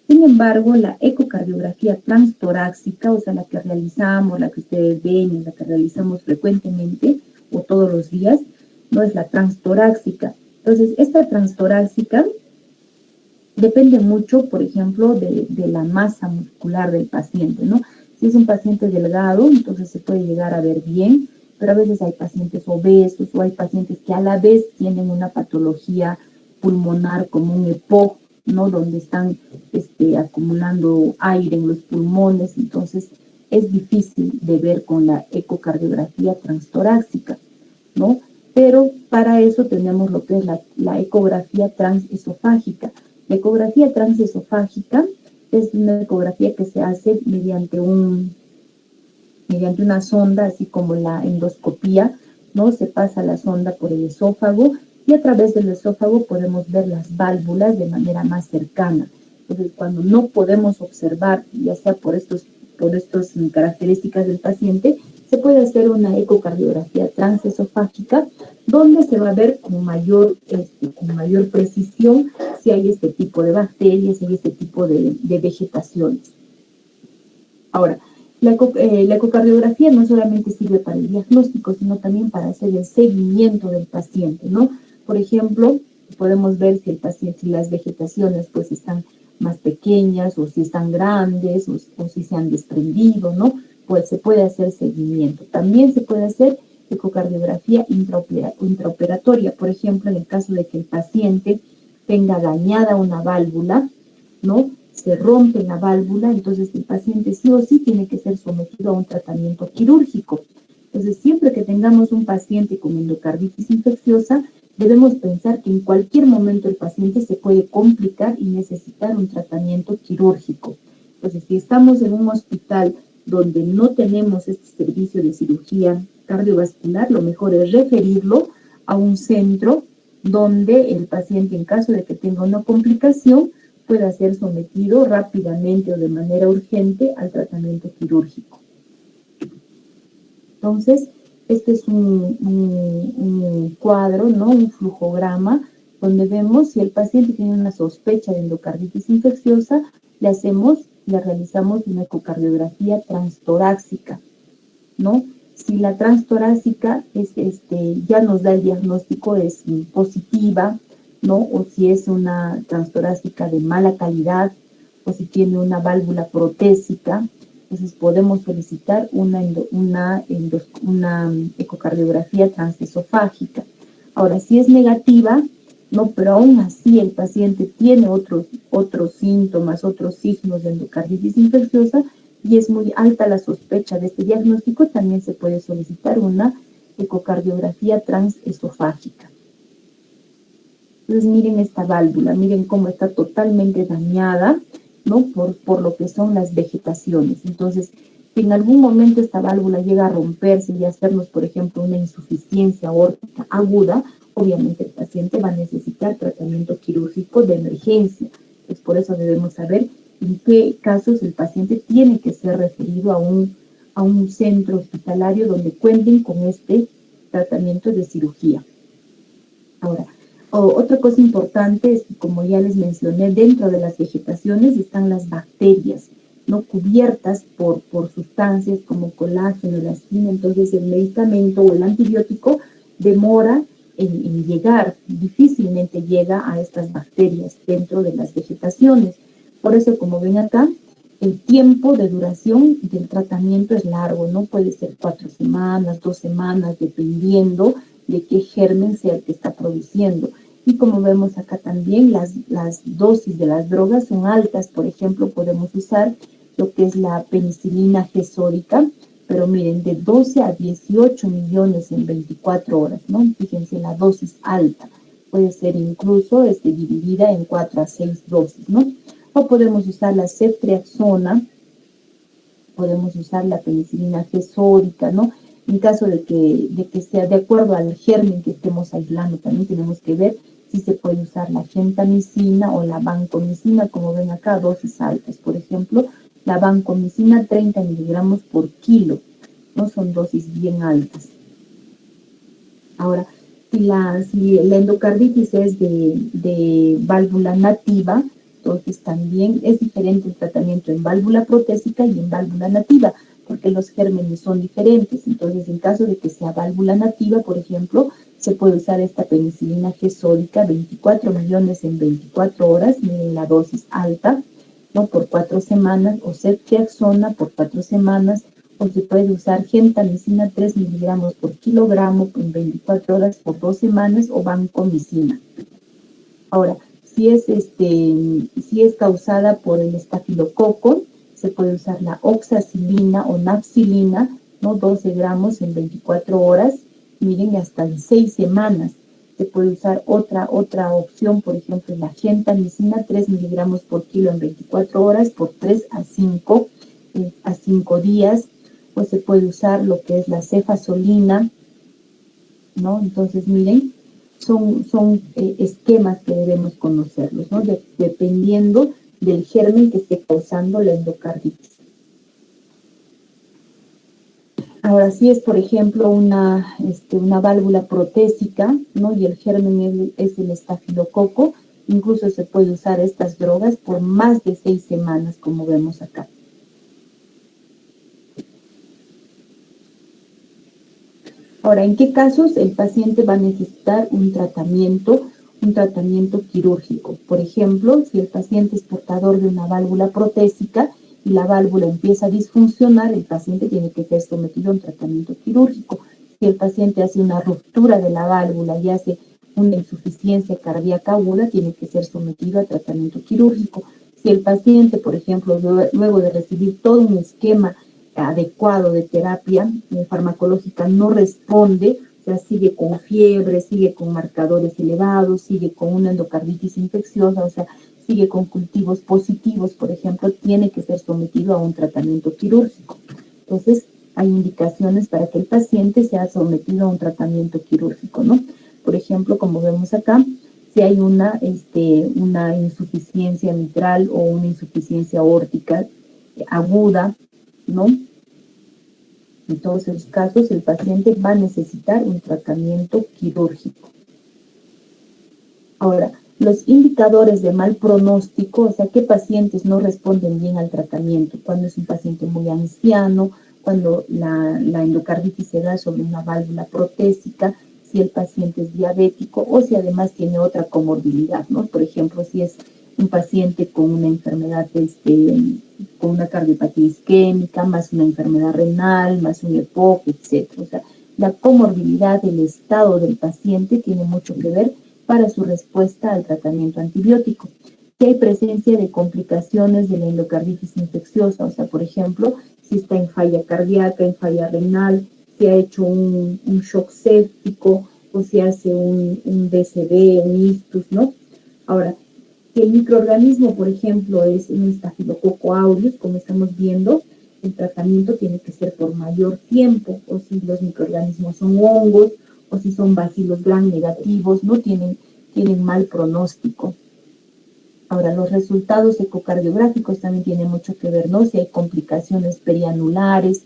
Sin embargo, la ecocardiografía transtorácica, o sea, la que realizamos, la que ustedes ven y la que realizamos frecuentemente o todos los días, no es la transtorácica. Entonces, esta transtorácica depende mucho, por ejemplo, de la masa muscular del paciente, ¿no? Si es un paciente delgado, entonces se puede llegar a ver bien, pero a veces hay pacientes obesos o hay pacientes que a la vez tienen una patología pulmonar como un EPOC, ¿no? Donde están acumulando aire en los pulmones, entonces es difícil de ver con la ecocardiografía transtorácica, ¿no? Pero para eso tenemos lo que es la ecografía transesofágica. La ecografía transesofágica es una ecografía que se hace mediante una sonda, así como la endoscopía, ¿no? Se pasa la sonda por el esófago y a través del esófago podemos ver las válvulas de manera más cercana. Entonces, cuando no podemos observar, ya sea por estas características del paciente, se puede hacer una ecocardiografía transesofágica, donde se va a ver con mayor precisión si hay este tipo de bacterias, si hay este tipo de vegetaciones. Ahora, la ecocardiografía no solamente sirve para el diagnóstico, sino también para hacer el seguimiento del paciente, ¿no? Por ejemplo, podemos ver si las vegetaciones pues están más pequeñas o si están grandes o si se han desprendido, ¿no? Pues se puede hacer seguimiento. También se puede hacer ecocardiografía intraoperatoria, por ejemplo, en el caso de que el paciente tenga dañada una válvula, ¿no? Se rompe la válvula, entonces el paciente sí o sí tiene que ser sometido a un tratamiento quirúrgico. Entonces, siempre que tengamos un paciente con endocarditis infecciosa, debemos pensar que en cualquier momento el paciente se puede complicar y necesitar un tratamiento quirúrgico. Entonces, si estamos en un hospital donde no tenemos este servicio de cirugía cardiovascular, lo mejor es referirlo a un centro donde el paciente, en caso de que tenga una complicación, pueda ser sometido rápidamente o de manera urgente al tratamiento quirúrgico. Entonces, este es un cuadro, ¿no? Un flujograma, donde vemos si el paciente tiene una sospecha de endocarditis infecciosa, le realizamos una ecocardiografía transtorácica, ¿no? Si la transtorácica ya nos da el diagnóstico, es positiva, ¿no? O si es una transtorácica de mala calidad, o si tiene una válvula protésica, entonces podemos solicitar una ecocardiografía transesofágica. Ahora, si es negativa, no, pero aún así el paciente tiene otros síntomas, otros signos de endocarditis infecciosa y es muy alta la sospecha de este diagnóstico, también se puede solicitar una ecocardiografía transesofágica. Entonces miren esta válvula, miren cómo está totalmente dañada, ¿no? Por lo que son las vegetaciones. Entonces, si en algún momento esta válvula llega a romperse y hacernos, por ejemplo, una insuficiencia aórtica aguda, obviamente el paciente va a necesitar tratamiento quirúrgico de emergencia. Pues por eso debemos saber en qué casos el paciente tiene que ser referido a un centro hospitalario donde cuenten con este tratamiento de cirugía. Ahora, otra cosa importante es que, como ya les mencioné, dentro de las vegetaciones están las bacterias, ¿no? Cubiertas por sustancias como colágeno, elastina. Entonces el medicamento o el antibiótico demora en llegar, difícilmente llega a estas bacterias dentro de las vegetaciones. Por eso, como ven acá, el tiempo de duración del tratamiento es largo, ¿no? Puede ser 4 semanas, 2 semanas, dependiendo de qué germen sea el que está produciendo. Y como vemos acá también, las dosis de las drogas son altas. Por ejemplo, podemos usar lo que es la penicilina gesórica, pero miren, de 12 a 18 millones en 24 horas, ¿no? Fíjense, la dosis alta. Puede ser incluso dividida en 4 a 6 dosis, ¿no? O podemos usar la ceftriaxona, podemos usar la penicilina gesórica, ¿no? En caso de que sea de acuerdo al germen que estemos aislando, también tenemos que ver si se puede usar la gentamicina o la vancomicina, como ven acá, dosis altas. Por ejemplo, la vancomicina 30 miligramos por kilo, ¿no? Son dosis bien altas. Ahora, si la endocarditis es de válvula nativa, entonces también es diferente el tratamiento en válvula protésica y en válvula nativa, porque los gérmenes son diferentes. Entonces, en caso de que sea válvula nativa, por ejemplo, se puede usar esta penicilina gesórica, 24 millones en 24 horas, miren la dosis alta, ¿no? Por 4 semanas, o ceftriaxona por 4 semanas, o se puede usar gentamicina 3 miligramos por kilogramo en 24 horas por 2 semanas, o vancomicina. Ahora, si es causada por el estafilococo, se puede usar la oxacilina o nafcilina, ¿no? 12 gramos en 24 horas, miren, hasta en 6 semanas. Se puede usar otra opción, por ejemplo, la gentamicina, 3 miligramos por kilo en 24 horas, por 3 a 5 días. O se puede usar lo que es la cefazolina, ¿no? Entonces, miren, son esquemas que debemos conocerlos, ¿no? Dependiendo del germen que esté causando la endocarditis. Ahora, si es, por ejemplo, una válvula protésica, ¿no? Y el germen es el estafilococo, incluso se puede usar estas drogas por más de 6 semanas, como vemos acá. Ahora, ¿en qué casos el paciente va a necesitar un tratamiento quirúrgico? Por ejemplo, si el paciente es portador de una válvula protésica y la válvula empieza a disfuncionar, el paciente tiene que ser sometido a un tratamiento quirúrgico. Si el paciente hace una ruptura de la válvula y hace una insuficiencia cardíaca aguda, tiene que ser sometido a tratamiento quirúrgico. Si el paciente, por ejemplo, luego de recibir todo un esquema adecuado de terapia farmacológica no responde, o sea, sigue con fiebre, sigue con marcadores elevados, sigue con una endocarditis infecciosa, o sea, sigue con cultivos positivos, por ejemplo, tiene que ser sometido a un tratamiento quirúrgico. Entonces, hay indicaciones para que el paciente sea sometido a un tratamiento quirúrgico, ¿no? Por ejemplo, como vemos acá, si hay una insuficiencia mitral o una insuficiencia aórtica aguda, ¿no? En todos esos casos, el paciente va a necesitar un tratamiento quirúrgico. Ahora, los indicadores de mal pronóstico, o sea, ¿qué pacientes no responden bien al tratamiento? Cuando es un paciente muy anciano, cuando la endocarditis se da sobre una válvula protésica, si el paciente es diabético o si además tiene otra comorbilidad, ¿no? Por ejemplo, si es un paciente con una enfermedad, con una cardiopatía isquémica, más una enfermedad renal, más un EPOC, etc. O sea, la comorbilidad, el estado del paciente tiene mucho que ver para su respuesta al tratamiento antibiótico. Si hay presencia de complicaciones de la endocarditis infecciosa, o sea, por ejemplo, si está en falla cardíaca, en falla renal, si ha hecho un shock séptico o si hace un DCB, un ictus, ¿no? Ahora, si el microorganismo, por ejemplo, es un Staphylococcus aureus, como estamos viendo, el tratamiento tiene que ser por mayor tiempo, o si los microorganismos son hongos, o si son bacilos gram negativos, no tienen mal pronóstico. Ahora, los resultados ecocardiográficos también tienen mucho que ver, ¿no? Si hay complicaciones perianulares,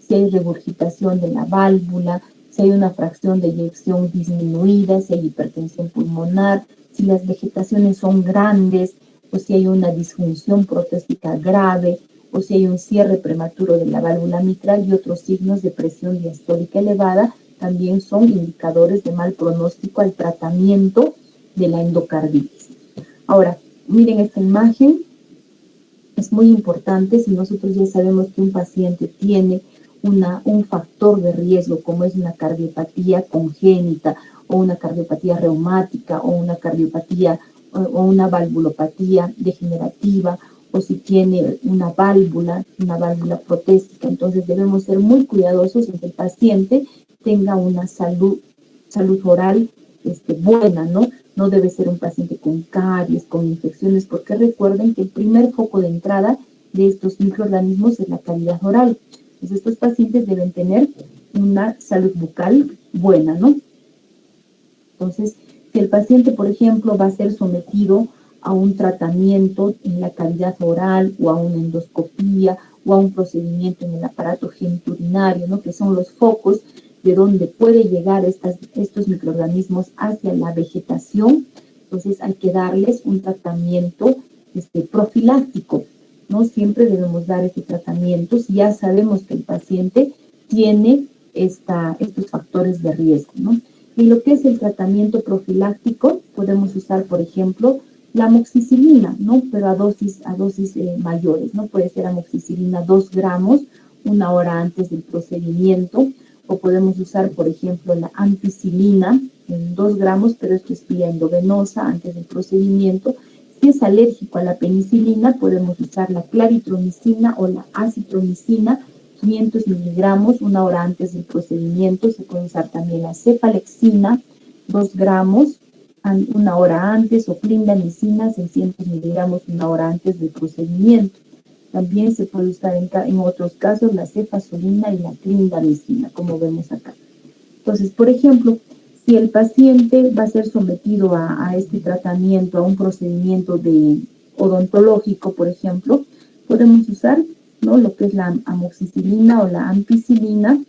si hay regurgitación de la válvula, si hay una fracción de eyección disminuida, si hay hipertensión pulmonar, si las vegetaciones son grandes, o si hay una disfunción protésica grave, o si hay un cierre prematuro de la válvula mitral y otros signos de presión diastólica elevada, también son indicadores de mal pronóstico al tratamiento de la endocarditis. Ahora, miren esta imagen es muy importante si nosotros ya sabemos que un paciente tiene un factor de riesgo, como es una cardiopatía congénita, o una cardiopatía reumática, o una cardiopatía o una valvulopatía degenerativa, o si tiene una válvula protésica. Entonces debemos ser muy cuidadosos en que el paciente tenga una salud oral buena, ¿no? No debe ser un paciente con caries, con infecciones, porque recuerden que el primer foco de entrada de estos microorganismos es la cavidad oral. Entonces estos pacientes deben tener una salud bucal buena, ¿no? Entonces, si el paciente, por ejemplo, va a ser sometido a un tratamiento en la cavidad oral o a una endoscopía o a un procedimiento en el aparato genitourinario, ¿no? Que son los focos de donde puede llegar estos microorganismos hacia la vegetación. Entonces hay que darles un tratamiento profiláctico, ¿no? Siempre debemos dar este tratamiento si ya sabemos que el paciente tiene estos factores de riesgo, ¿no? En lo que es el tratamiento profiláctico, podemos usar, por ejemplo, la amoxicilina, ¿no? Pero a dosis mayores, ¿no? Puede ser amoxicilina 2 gramos, 1 hora antes del procedimiento, o podemos usar, por ejemplo, la ampicilina en 2 gramos, pero esto es vía endovenosa antes del procedimiento. Si es alérgico a la penicilina, podemos usar la claritromicina o la acitromicina, 500 miligramos, 1 hora antes del procedimiento. Se puede usar también la cefalexina, 2 gramos, 1 hora antes, o clindamicina, 600 miligramos, 1 hora antes del procedimiento. También se puede usar en otros casos la cefazolina y la clindamicina, como vemos acá. Entonces, por ejemplo, si el paciente va a ser sometido a este tratamiento, a un procedimiento odontológico, por ejemplo, podemos usar, ¿no?, lo que es la amoxicilina o la ampicilina,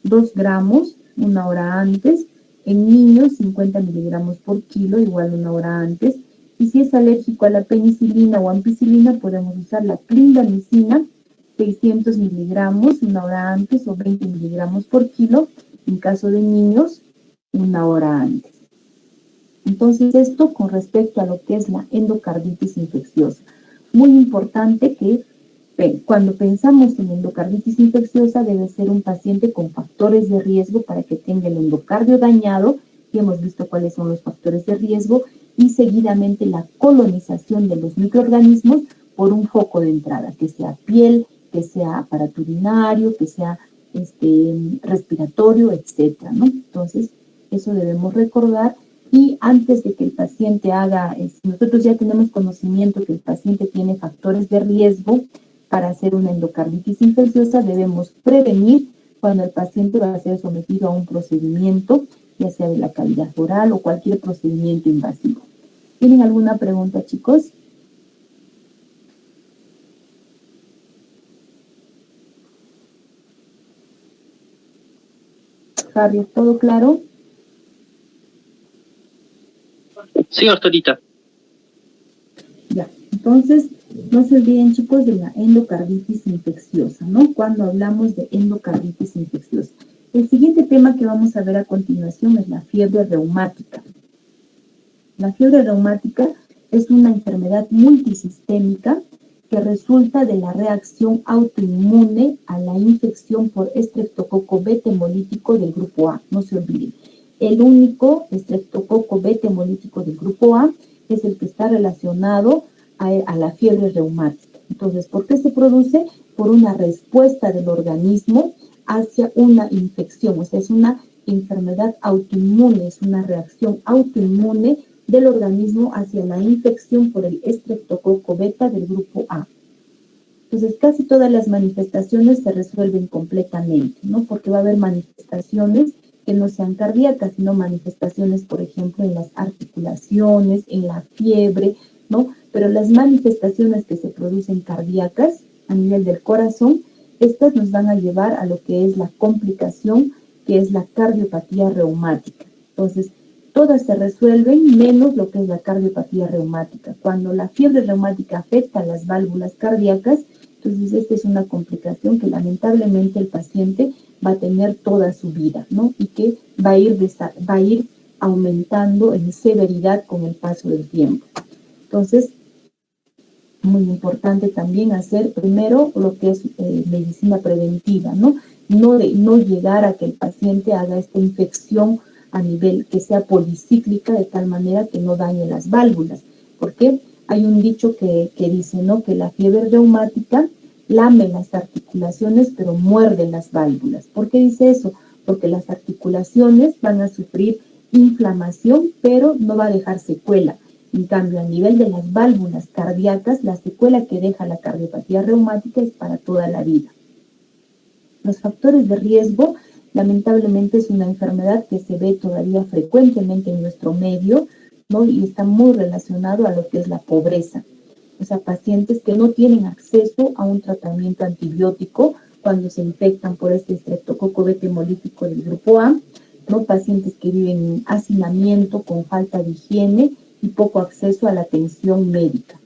2 gramos, 1 hora antes. En niños, 50 miligramos por kilo, igual 1 hora antes. Y si es alérgico a la penicilina o ampicilina, podemos usar la clindamicina, 600 miligramos, 1 hora antes, o 20 miligramos por kilo. En caso de niños, 1 hora antes. Entonces, esto con respecto a lo que es la endocarditis infecciosa. Muy importante que cuando pensamos en endocarditis infecciosa, debe ser un paciente con factores de riesgo para que tenga el endocardio dañado, y hemos visto cuáles son los factores de riesgo, y seguidamente la colonización de los microorganismos por un foco de entrada, que sea piel, que sea aparato urinario, que sea respiratorio, etcétera, ¿no? Entonces, eso debemos recordar. Y antes de que el paciente nosotros ya tenemos conocimiento que el paciente tiene factores de riesgo para hacer una endocarditis infecciosa, debemos prevenir cuando el paciente va a ser sometido a un procedimiento, ya sea de la cavidad oral o cualquier procedimiento invasivo. ¿Tienen alguna pregunta, chicos? Javier, ¿todo claro? Sí, doctorita. Ya, entonces, no se olviden, chicos, de la endocarditis infecciosa, ¿no? Cuando hablamos de endocarditis infecciosa. El siguiente tema que vamos a ver a continuación es la fiebre reumática. La fiebre reumática es una enfermedad multisistémica que resulta de la reacción autoinmune a la infección por estreptococo beta hemolítico del grupo A. No se olviden. El único estreptococo beta hemolítico del grupo A es el que está relacionado a la fiebre reumática. Entonces, ¿por qué se produce? Por una respuesta del organismo hacia una infección. O sea, es una enfermedad autoinmune, es una reacción autoinmune del organismo hacia la infección por el estreptococo beta del grupo A. Entonces, casi todas las manifestaciones se resuelven completamente, ¿no? Porque va a haber manifestaciones que no sean cardíacas, sino manifestaciones, por ejemplo, en las articulaciones, en la fiebre, ¿no? Pero las manifestaciones que se producen cardíacas a nivel del corazón, estas nos van a llevar a lo que es la complicación, que es la cardiopatía reumática. Entonces, todas se resuelven menos lo que es la cardiopatía reumática. Cuando la fiebre reumática afecta a las válvulas cardíacas, entonces esta es una complicación que lamentablemente el paciente va a tener toda su vida, ¿no? Y que va a ir aumentando en severidad con el paso del tiempo. Entonces, muy importante también hacer primero lo que es medicina preventiva, ¿no? No llegar a que el paciente haga esta infección a nivel que sea policíclica de tal manera que no dañe las válvulas. Porque hay un dicho que dice, ¿no? Que la fiebre reumática lame las articulaciones pero muerde las válvulas. ¿Por qué dice eso? Porque las articulaciones van a sufrir inflamación pero no va a dejar secuela. En cambio, a nivel de las válvulas cardíacas, la secuela que deja la cardiopatía reumática es para toda la vida. Los factores de riesgo, lamentablemente, es una enfermedad que se ve todavía frecuentemente en nuestro medio, ¿no? Y está muy relacionado a lo que es la pobreza. O sea, pacientes que no tienen acceso a un tratamiento antibiótico cuando se infectan por este estreptococo beta hemolítico del grupo A, ¿no? Pacientes que viven en hacinamiento con falta de higiene y poco acceso a la atención médica.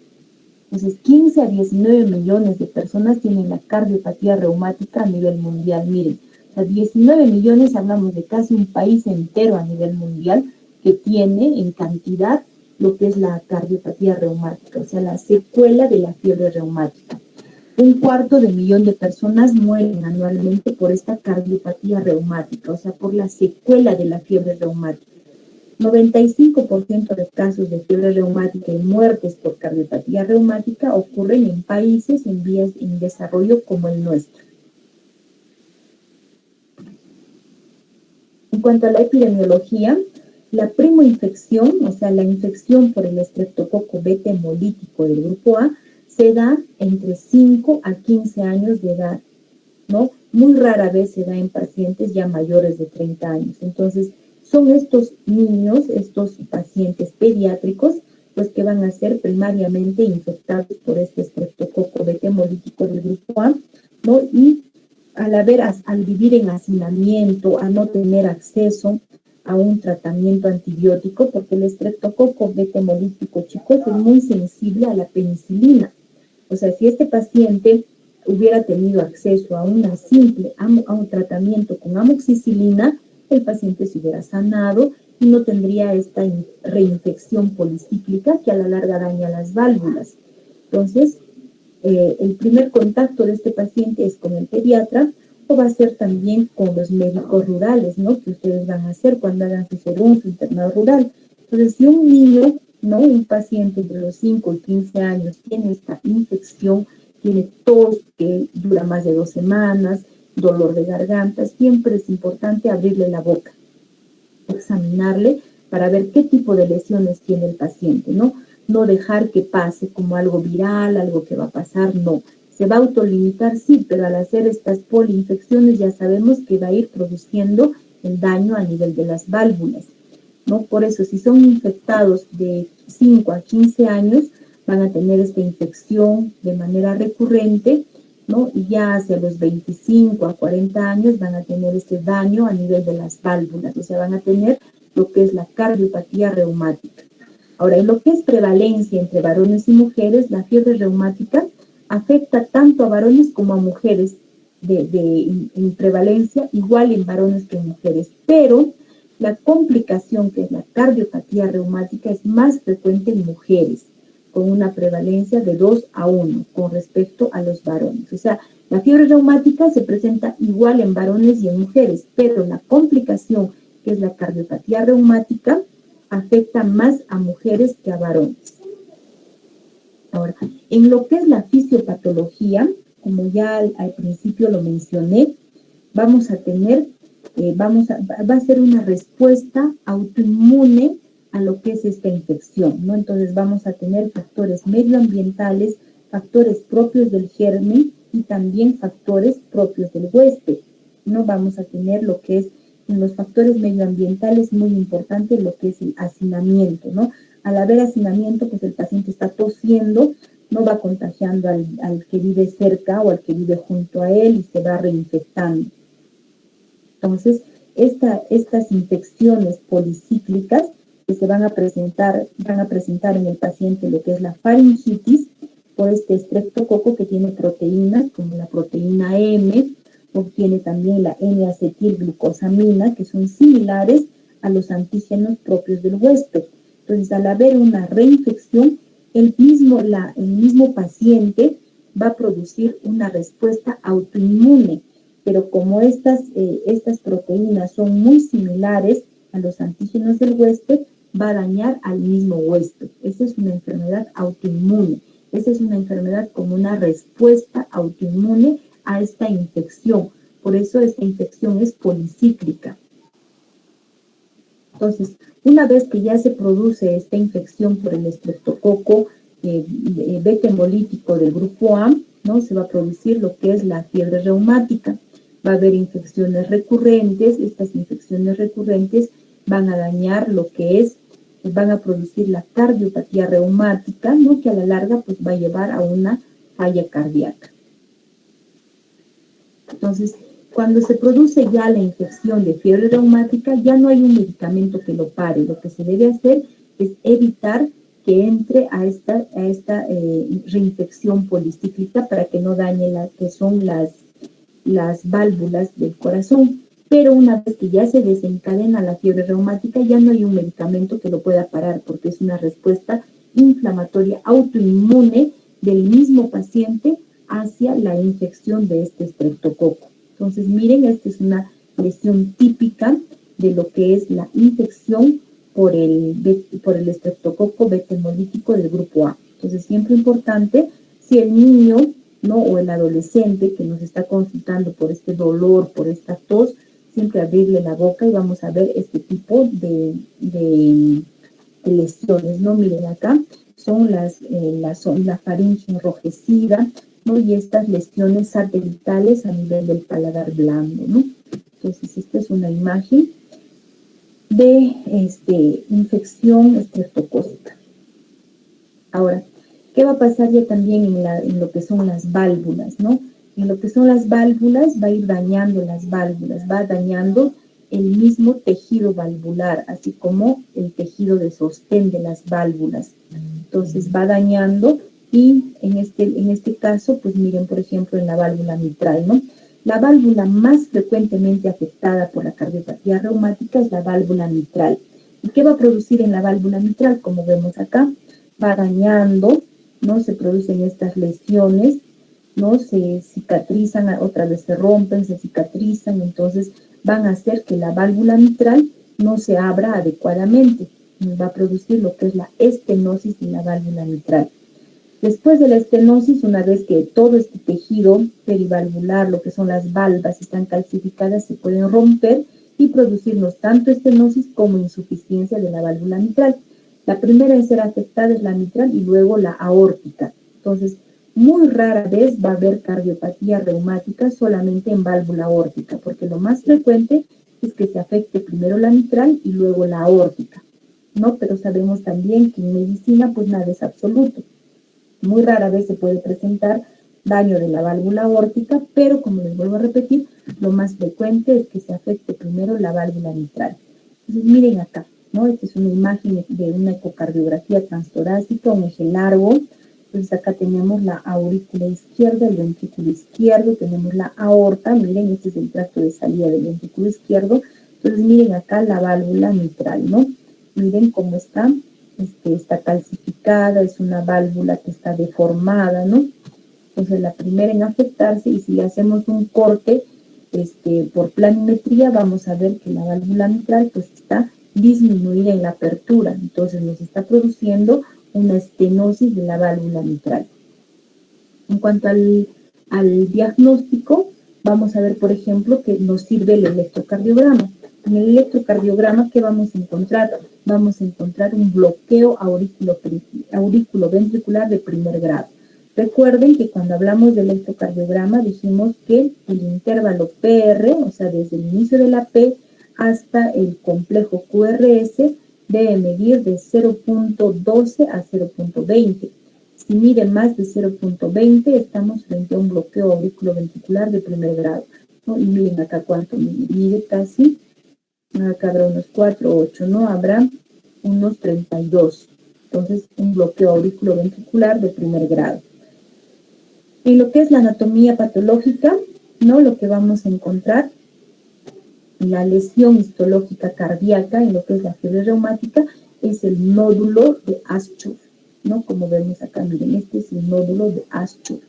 Entonces, 15 a 19 millones de personas tienen la cardiopatía reumática a nivel mundial. Miren, o sea, 19 millones, hablamos de casi un país entero a nivel mundial que tiene en cantidad lo que es la cardiopatía reumática, o sea, la secuela de la fiebre reumática. 250,000 de personas mueren anualmente por esta cardiopatía reumática, o sea, por la secuela de la fiebre reumática. 95% de casos de fiebre reumática y muertes por cardiopatía reumática ocurren en países en vías en desarrollo como el nuestro. En cuanto a la epidemiología, la primoinfección, o sea, la infección por el estreptococo beta hemolítico del grupo A, se da entre 5 a 15 años de edad, ¿no? Muy rara vez se da en pacientes ya mayores de 30 años. Entonces, son estos niños, estos pacientes pediátricos, pues que van a ser primariamente infectados por este estreptococo beta hemolítico del grupo A, ¿no? Y al vivir en hacinamiento, a no tener acceso a un tratamiento antibiótico, porque el estreptococo beta hemolítico, chicos, es muy sensible a la penicilina. O sea, si este paciente hubiera tenido acceso a un tratamiento con amoxicilina, el paciente se hubiera sanado y no tendría esta reinfección policíclica que a la larga daña las válvulas. Entonces, el primer contacto de este paciente es con el pediatra o va a ser también con los médicos rurales, ¿no? Que ustedes van a hacer cuando hagan su según su internado rural. Entonces, si un niño, ¿no? Un paciente entre los 5 y 15 años tiene esta infección, tiene tos que dura más de 2 semanas, dolor de garganta, siempre es importante abrirle la boca, examinarle para ver qué tipo de lesiones tiene el paciente, ¿no? No dejar que pase como algo viral, algo que va a pasar, no. Se va a autolimitar, sí, pero al hacer estas poliinfecciones ya sabemos que va a ir produciendo el daño a nivel de las válvulas, ¿no? Por eso, si son infectados de 5 a 15 años, van a tener esta infección de manera recurrente, ¿no? Y ya hacia los 25 a 40 años van a tener este daño a nivel de las válvulas, o sea, van a tener lo que es la cardiopatía reumática. Ahora, en lo que es prevalencia entre varones y mujeres, la fiebre reumática afecta tanto a varones como a mujeres en prevalencia, igual en varones que en mujeres, pero la complicación que es la cardiopatía reumática es más frecuente en mujeres, con una prevalencia de 2 a 1 con respecto a los varones. O sea, la fiebre reumática se presenta igual en varones y en mujeres, pero la complicación, que es la cardiopatía reumática, afecta más a mujeres que a varones. Ahora, en lo que es la fisiopatología, como ya al principio lo mencioné, vamos a tener, va a ser una respuesta autoinmune a lo que es esta infección, ¿no? Entonces vamos a tener factores medioambientales, factores propios del germen y también factores propios del huésped, ¿no? Vamos a tener lo que es, en los factores medioambientales, muy importante lo que es el hacinamiento, ¿no? Al haber hacinamiento, pues el paciente está tosiendo, no va contagiando al que vive cerca o al que vive junto a él y se va reinfectando. Entonces, estas infecciones policíclicas que se van a presentar en el paciente lo que es la faringitis por este estreptococo que tiene proteínas como la proteína M, o tiene también la N-acetilglucosamina, que son similares a los antígenos propios del huésped. Entonces, al haber una reinfección, el mismo paciente va a producir una respuesta autoinmune, pero como estas proteínas son muy similares a los antígenos del huésped, va a dañar al mismo huésped. Esa es una enfermedad autoinmune. Esa es una enfermedad como una respuesta autoinmune a esta infección. Por eso esta infección es policíclica. Entonces, una vez que ya se produce esta infección por el estreptococo beta hemolítico del grupo A, ¿no? Se va a producir lo que es la fiebre reumática. Va a haber infecciones recurrentes. Estas infecciones recurrentes van a dañar lo que es, van a producir la cardiopatía reumática, ¿no? Que a la larga pues va a llevar a una falla cardíaca. Entonces, cuando se produce ya la infección de fiebre reumática, ya no hay un medicamento que lo pare. Lo que se debe hacer es evitar que entre a esta reinfección policíclica para que no dañe que son las válvulas del corazón. Pero una vez que ya se desencadena la fiebre reumática, ya no hay un medicamento que lo pueda parar, porque es una respuesta inflamatoria autoinmune del mismo paciente hacia la infección de este estreptococo. Entonces, miren, esta es una lesión típica de lo que es la infección por el estreptococo beta hemolítico del grupo A. Entonces, siempre importante, si el niño, ¿no? O el adolescente que nos está consultando por este dolor, por esta tos, siempre abrirle la boca y vamos a ver este tipo de lesiones, ¿no? Miren acá, son la faringe enrojecida, ¿no? Y estas lesiones satelitales a nivel del paladar blando, ¿no? Entonces, esta es una imagen de infección estreptocócica. Ahora, ¿qué va a pasar ya también en lo que son las válvulas, ¿no? En lo que son las válvulas va a ir dañando las válvulas, va dañando el mismo tejido valvular, así como el tejido de sostén de las válvulas. Entonces va dañando y en este caso, pues miren, por ejemplo, en la válvula mitral, ¿no? La válvula más frecuentemente afectada por la cardiopatía reumática es la válvula mitral. ¿Y qué va a producir en la válvula mitral? Como vemos acá, va dañando, ¿no? Se producen estas lesiones, ¿no? Se cicatrizan, otra vez se rompen, se cicatrizan, entonces van a hacer que la válvula mitral no se abra adecuadamente. Nos va a producir lo que es la estenosis de la válvula mitral. Después de la estenosis, una vez que todo este tejido perivalvular, lo que son las valvas, están calcificadas, se pueden romper y producirnos tanto estenosis como insuficiencia de la válvula mitral. La primera en ser afectada es la mitral y luego la aórtica. Entonces, muy rara vez va a haber cardiopatía reumática solamente en válvula aórtica, porque lo más frecuente es que se afecte primero la mitral y luego la aórtica, ¿no? Pero sabemos también que en medicina, pues nada es absoluto. Muy rara vez se puede presentar daño de la válvula aórtica, pero como les vuelvo a repetir, lo más frecuente es que se afecte primero la válvula mitral. Entonces, miren acá, ¿no? Esta es una imagen de una ecocardiografía transtorácica, un eje largo. Entonces acá tenemos la aurícula izquierda, el ventrículo izquierdo, tenemos la aorta, miren, este es el tracto de salida del ventrículo izquierdo. Entonces miren acá la válvula mitral, ¿no? Miren cómo está calcificada, es una válvula que está deformada, ¿no? Entonces la primera en afectarse, y si le hacemos un corte por planimetría, vamos a ver que la válvula mitral pues está disminuida en la apertura, entonces nos está produciendo una estenosis de la válvula mitral. En cuanto al diagnóstico, vamos a ver, por ejemplo, que nos sirve el electrocardiograma. En el electrocardiograma, ¿qué vamos a encontrar? Vamos a encontrar un bloqueo auriculoventricular de primer grado. Recuerden que cuando hablamos del electrocardiograma dijimos que el intervalo PR, o sea, desde el inicio de la P hasta el complejo QRS, debe medir de 0.12 a 0.20. Si mide más de 0.20, estamos frente a un bloqueo auriculoventricular de primer grado, ¿no? Y miren acá cuánto mide casi. Acá habrá unos 4, 8, ¿no? Habrá unos 32. Entonces, un bloqueo auriculoventricular de primer grado. En lo que es la anatomía patológica, ¿no? Lo que vamos a encontrar, la lesión histológica cardíaca, en lo que es la fiebre reumática, es el nódulo de Aschur. ¿no? Como vemos acá, miren, este es el nódulo de Aschur.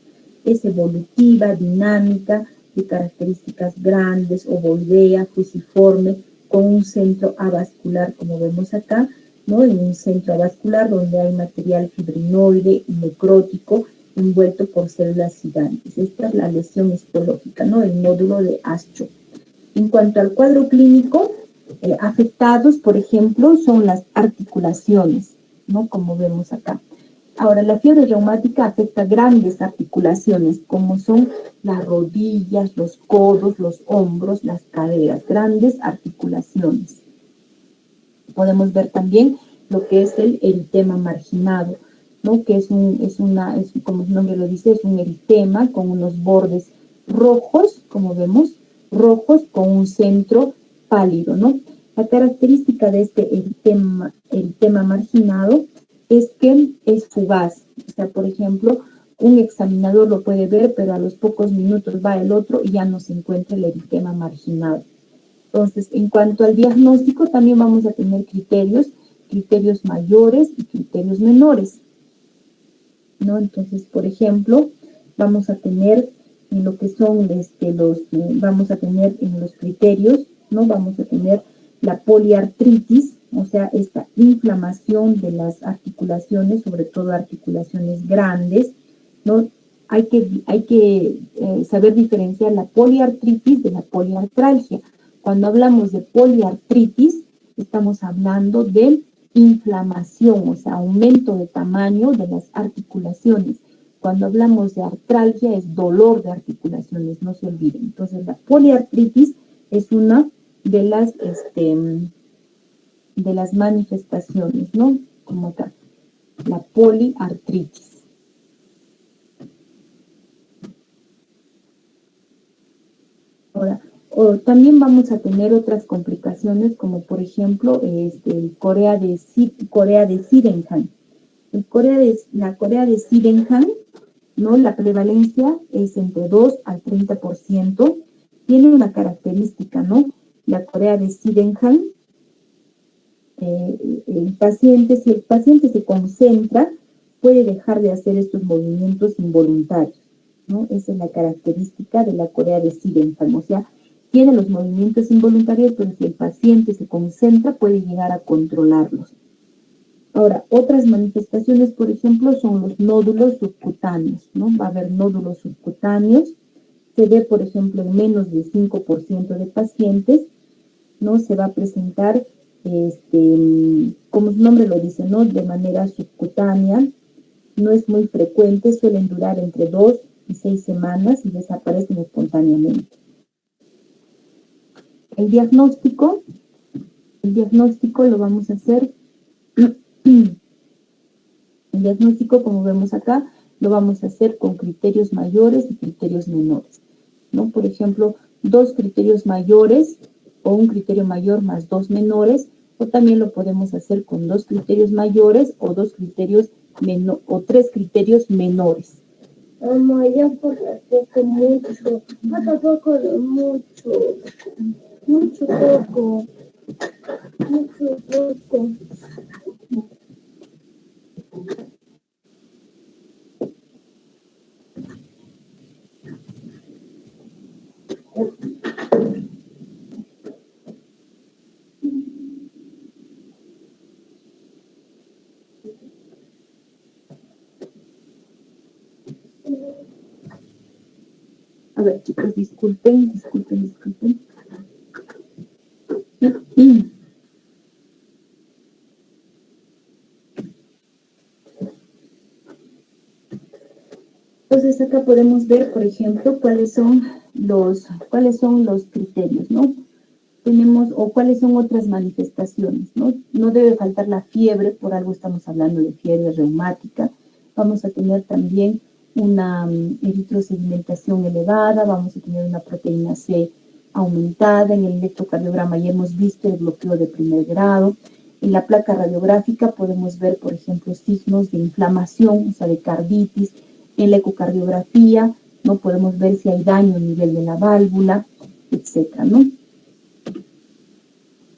Es evolutiva, dinámica, de características grandes, ovoidea, fusiforme, con un centro avascular, como vemos acá, ¿no? En un centro avascular donde hay material fibrinoide y necrótico envuelto por células gigantes. Esta es la lesión histológica, ¿no? El nódulo de Aschur. En cuanto al cuadro clínico, afectados, por ejemplo, son las articulaciones, ¿no? Como vemos acá. Ahora, la fiebre reumática afecta grandes articulaciones, como son las rodillas, los codos, los hombros, las caderas, grandes articulaciones. Podemos ver también lo que es el eritema marginado, ¿no? Que como su nombre lo dice, es un eritema con unos bordes rojos, como vemos, rojos con un centro pálido, ¿no? La característica de este eritema marginado es que es fugaz. O sea, por ejemplo, un examinador lo puede ver, pero a los pocos minutos va el otro y ya no se encuentra el eritema marginado. Entonces, en cuanto al diagnóstico, también vamos a tener criterios mayores y criterios menores, ¿no? Entonces, por ejemplo, vamos a tener en lo que son vamos a tener en los criterios, ¿no? Vamos a tener la poliartritis, o sea, esta inflamación de las articulaciones, sobre todo articulaciones grandes, ¿no? Hay que saber diferenciar la poliartritis de la poliartralgia. Cuando hablamos de poliartritis, estamos hablando de inflamación, o sea, aumento de tamaño de las articulaciones. Cuando hablamos de artralgia, es dolor de articulaciones, no se olviden. Entonces, la poliartritis es una de las manifestaciones, ¿no? Como acá, la poliartritis. Ahora, también vamos a tener otras complicaciones, como por ejemplo, el Corea de Sydenham. La Corea de Sydenham, ¿no? La prevalencia es entre 2 al 30%. Tiene una característica, ¿no? La Corea de Sydenham, si el paciente se concentra, puede dejar de hacer estos movimientos involuntarios, ¿no? Esa es la característica de la Corea de Sydenham, o sea, tiene los movimientos involuntarios, pero si el paciente se concentra, puede llegar a controlarlos. Ahora, otras manifestaciones, por ejemplo, son los nódulos subcutáneos, ¿no? Va a haber nódulos subcutáneos. Se ve, por ejemplo, en menos del 5% de pacientes, ¿no? Se va a presentar, como su nombre lo dice, ¿no? De manera subcutánea. No es muy frecuente, suelen durar entre 2 y 6 semanas y desaparecen espontáneamente. El diagnóstico lo vamos a hacer, el diagnóstico, como vemos acá, lo vamos a hacer con criterios mayores y criterios menores, ¿no? Por ejemplo, 2 criterios mayores o un criterio mayor más 2 menores, o también lo podemos hacer con 2 criterios mayores o 3 criterios menores. Mamá, ya por poco mucho, falta poco de mucho poco. A ver, chicos, disculpen. Entonces acá podemos ver, por ejemplo, cuáles son los criterios, ¿no? Cuáles son otras manifestaciones, ¿no? No debe faltar la fiebre, por algo estamos hablando de fiebre reumática. Vamos a tener también una eritrosedimentación elevada, vamos a tener una proteína C aumentada. En el electrocardiograma ya hemos visto el bloqueo de primer grado. En la placa radiográfica podemos ver, por ejemplo, signos de inflamación, o sea, de carditis. En la ecocardiografía, ¿no? Podemos ver si hay daño a nivel de la válvula, etcétera, ¿no?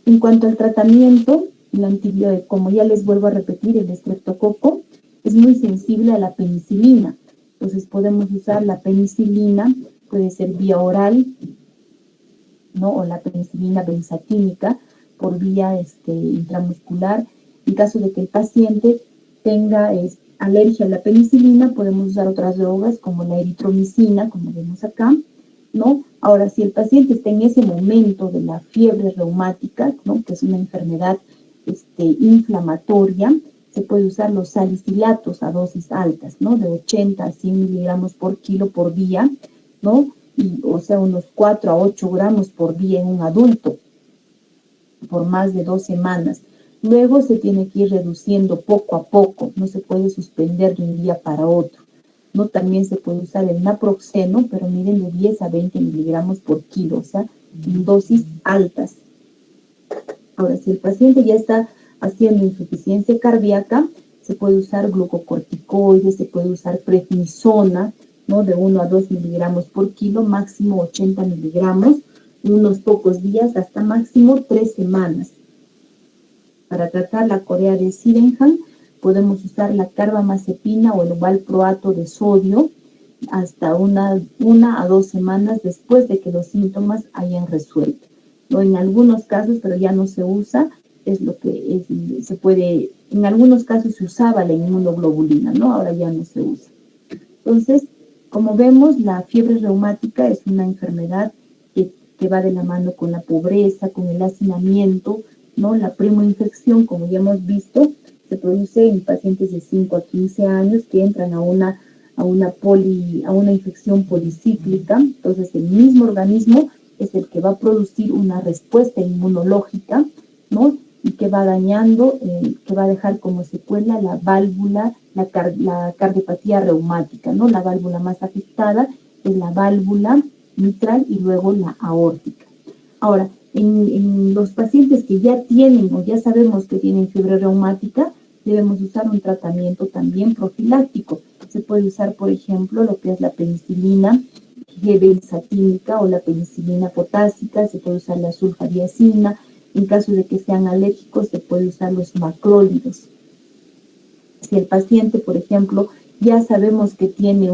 En cuanto al tratamiento, el antibiótico, como ya les vuelvo a repetir, el estreptococo es muy sensible a la penicilina. Entonces podemos usar la penicilina, puede ser vía oral, ¿no? O la penicilina benzatínica por vía intramuscular. En caso de que el paciente tenga alergia a la penicilina, podemos usar otras drogas como la eritromicina, como vemos acá, ¿no? Ahora, si el paciente está en ese momento de la fiebre reumática, ¿no? Que es una enfermedad inflamatoria, se puede usar los salicilatos a dosis altas, ¿no? De 80 a 100 miligramos por kilo por día, ¿no? O sea, unos 4 a 8 gramos por día en un adulto, por más de 2 semanas. Luego se tiene que ir reduciendo poco a poco, no se puede suspender de un día para otro, ¿no? También se puede usar el naproxeno, pero miren, de 10 a 20 miligramos por kilo, o sea, en dosis altas. Ahora, si el paciente ya está haciendo insuficiencia cardíaca, se puede usar glucocorticoides, se puede usar prednisona, ¿no? De 1 a 2 miligramos por kilo, máximo 80 miligramos, en unos pocos días hasta máximo 3 semanas. Para tratar la corea de Sydenham, podemos usar la carbamazepina o el valproato de sodio hasta una a 2 semanas después de que los síntomas hayan resuelto. ¿No? En algunos casos, pero ya no se usa, en algunos casos se usaba la inmunoglobulina, ¿no? Ahora ya no se usa. Entonces, como vemos, la fiebre reumática es una enfermedad que va de la mano con la pobreza, con el hacinamiento, ¿no? La primoinfección, como ya hemos visto, se produce en pacientes de 5 a 15 años que entran a una infección policíclica. Entonces, el mismo organismo es el que va a producir una respuesta inmunológica, ¿no? Y que va dañando, que va a dejar como secuela la válvula, la cardiopatía reumática, ¿no? La válvula más afectada es la válvula mitral y luego la aórtica. Ahora, en los pacientes que ya tienen o ya sabemos que tienen fiebre reumática, debemos usar un tratamiento también profiláctico. Se puede usar, por ejemplo, lo que es la penicilina benzatínica o la penicilina potásica, se puede usar la sulfadiazina. En caso de que sean alérgicos, se puede usar los macrólidos. Si el paciente, por ejemplo, ya sabemos que tiene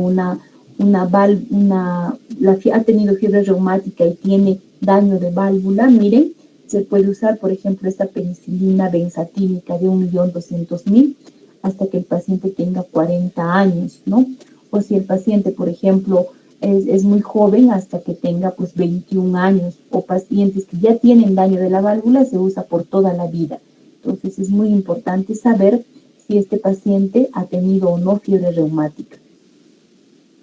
ha tenido fiebre reumática y tiene daño de válvula, miren, se puede usar, por ejemplo, esta penicilina benzatínica de 1.200.000 hasta que el paciente tenga 40 años, ¿no? O si el paciente, por ejemplo, es muy joven, hasta que tenga pues 21 años, o pacientes que ya tienen daño de la válvula, se usa por toda la vida. Entonces es muy importante saber si este paciente ha tenido o no fiebre reumática.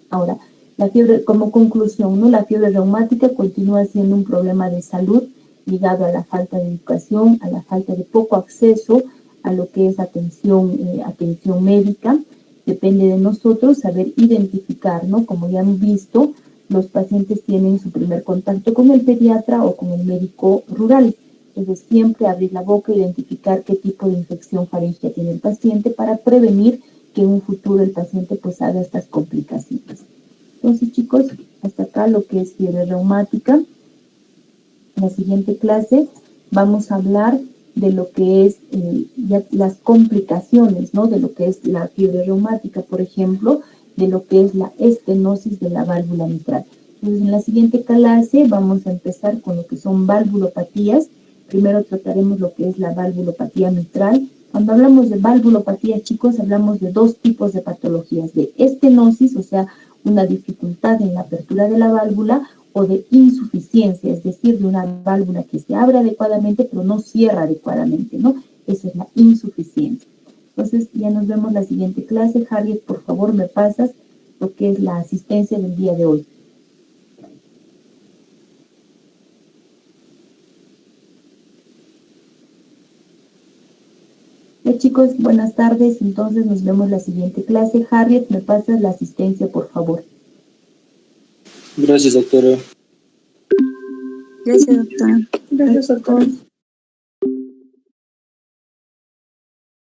Ahora, la fiebre, como conclusión, ¿no? La fiebre reumática continúa siendo un problema de salud ligado a la falta de educación, a la falta de poco acceso a lo que es atención médica. Depende de nosotros saber identificar, ¿no? Como ya han visto, los pacientes tienen su primer contacto con el pediatra o con el médico rural. Entonces, siempre abrir la boca, identificar qué tipo de infección faríngea tiene el paciente para prevenir que en un futuro el paciente pues haga estas complicaciones. Entonces, chicos, hasta acá lo que es fiebre reumática. En la siguiente clase vamos a hablar de lo que es ya las complicaciones, ¿no? De lo que es la fiebre reumática, por ejemplo, de lo que es la estenosis de la válvula mitral. Entonces, en la siguiente clase vamos a empezar con lo que son valvulopatías. Primero trataremos lo que es la valvulopatía mitral. Cuando hablamos de valvulopatía, chicos, hablamos de 2 tipos de patologías, de estenosis, o sea, una dificultad en la apertura de la válvula, o de insuficiencia, es decir, de una válvula que se abre adecuadamente, pero no cierra adecuadamente, ¿no? Esa es la insuficiencia. Entonces, ya nos vemos la siguiente clase. Harriet, por favor, me pasas lo que es la asistencia del día de hoy. Chicos, buenas tardes. Entonces, nos vemos la siguiente clase. Harriet, me pasas la asistencia, por favor. Gracias, doctora. Gracias, doctora. Gracias, doctora.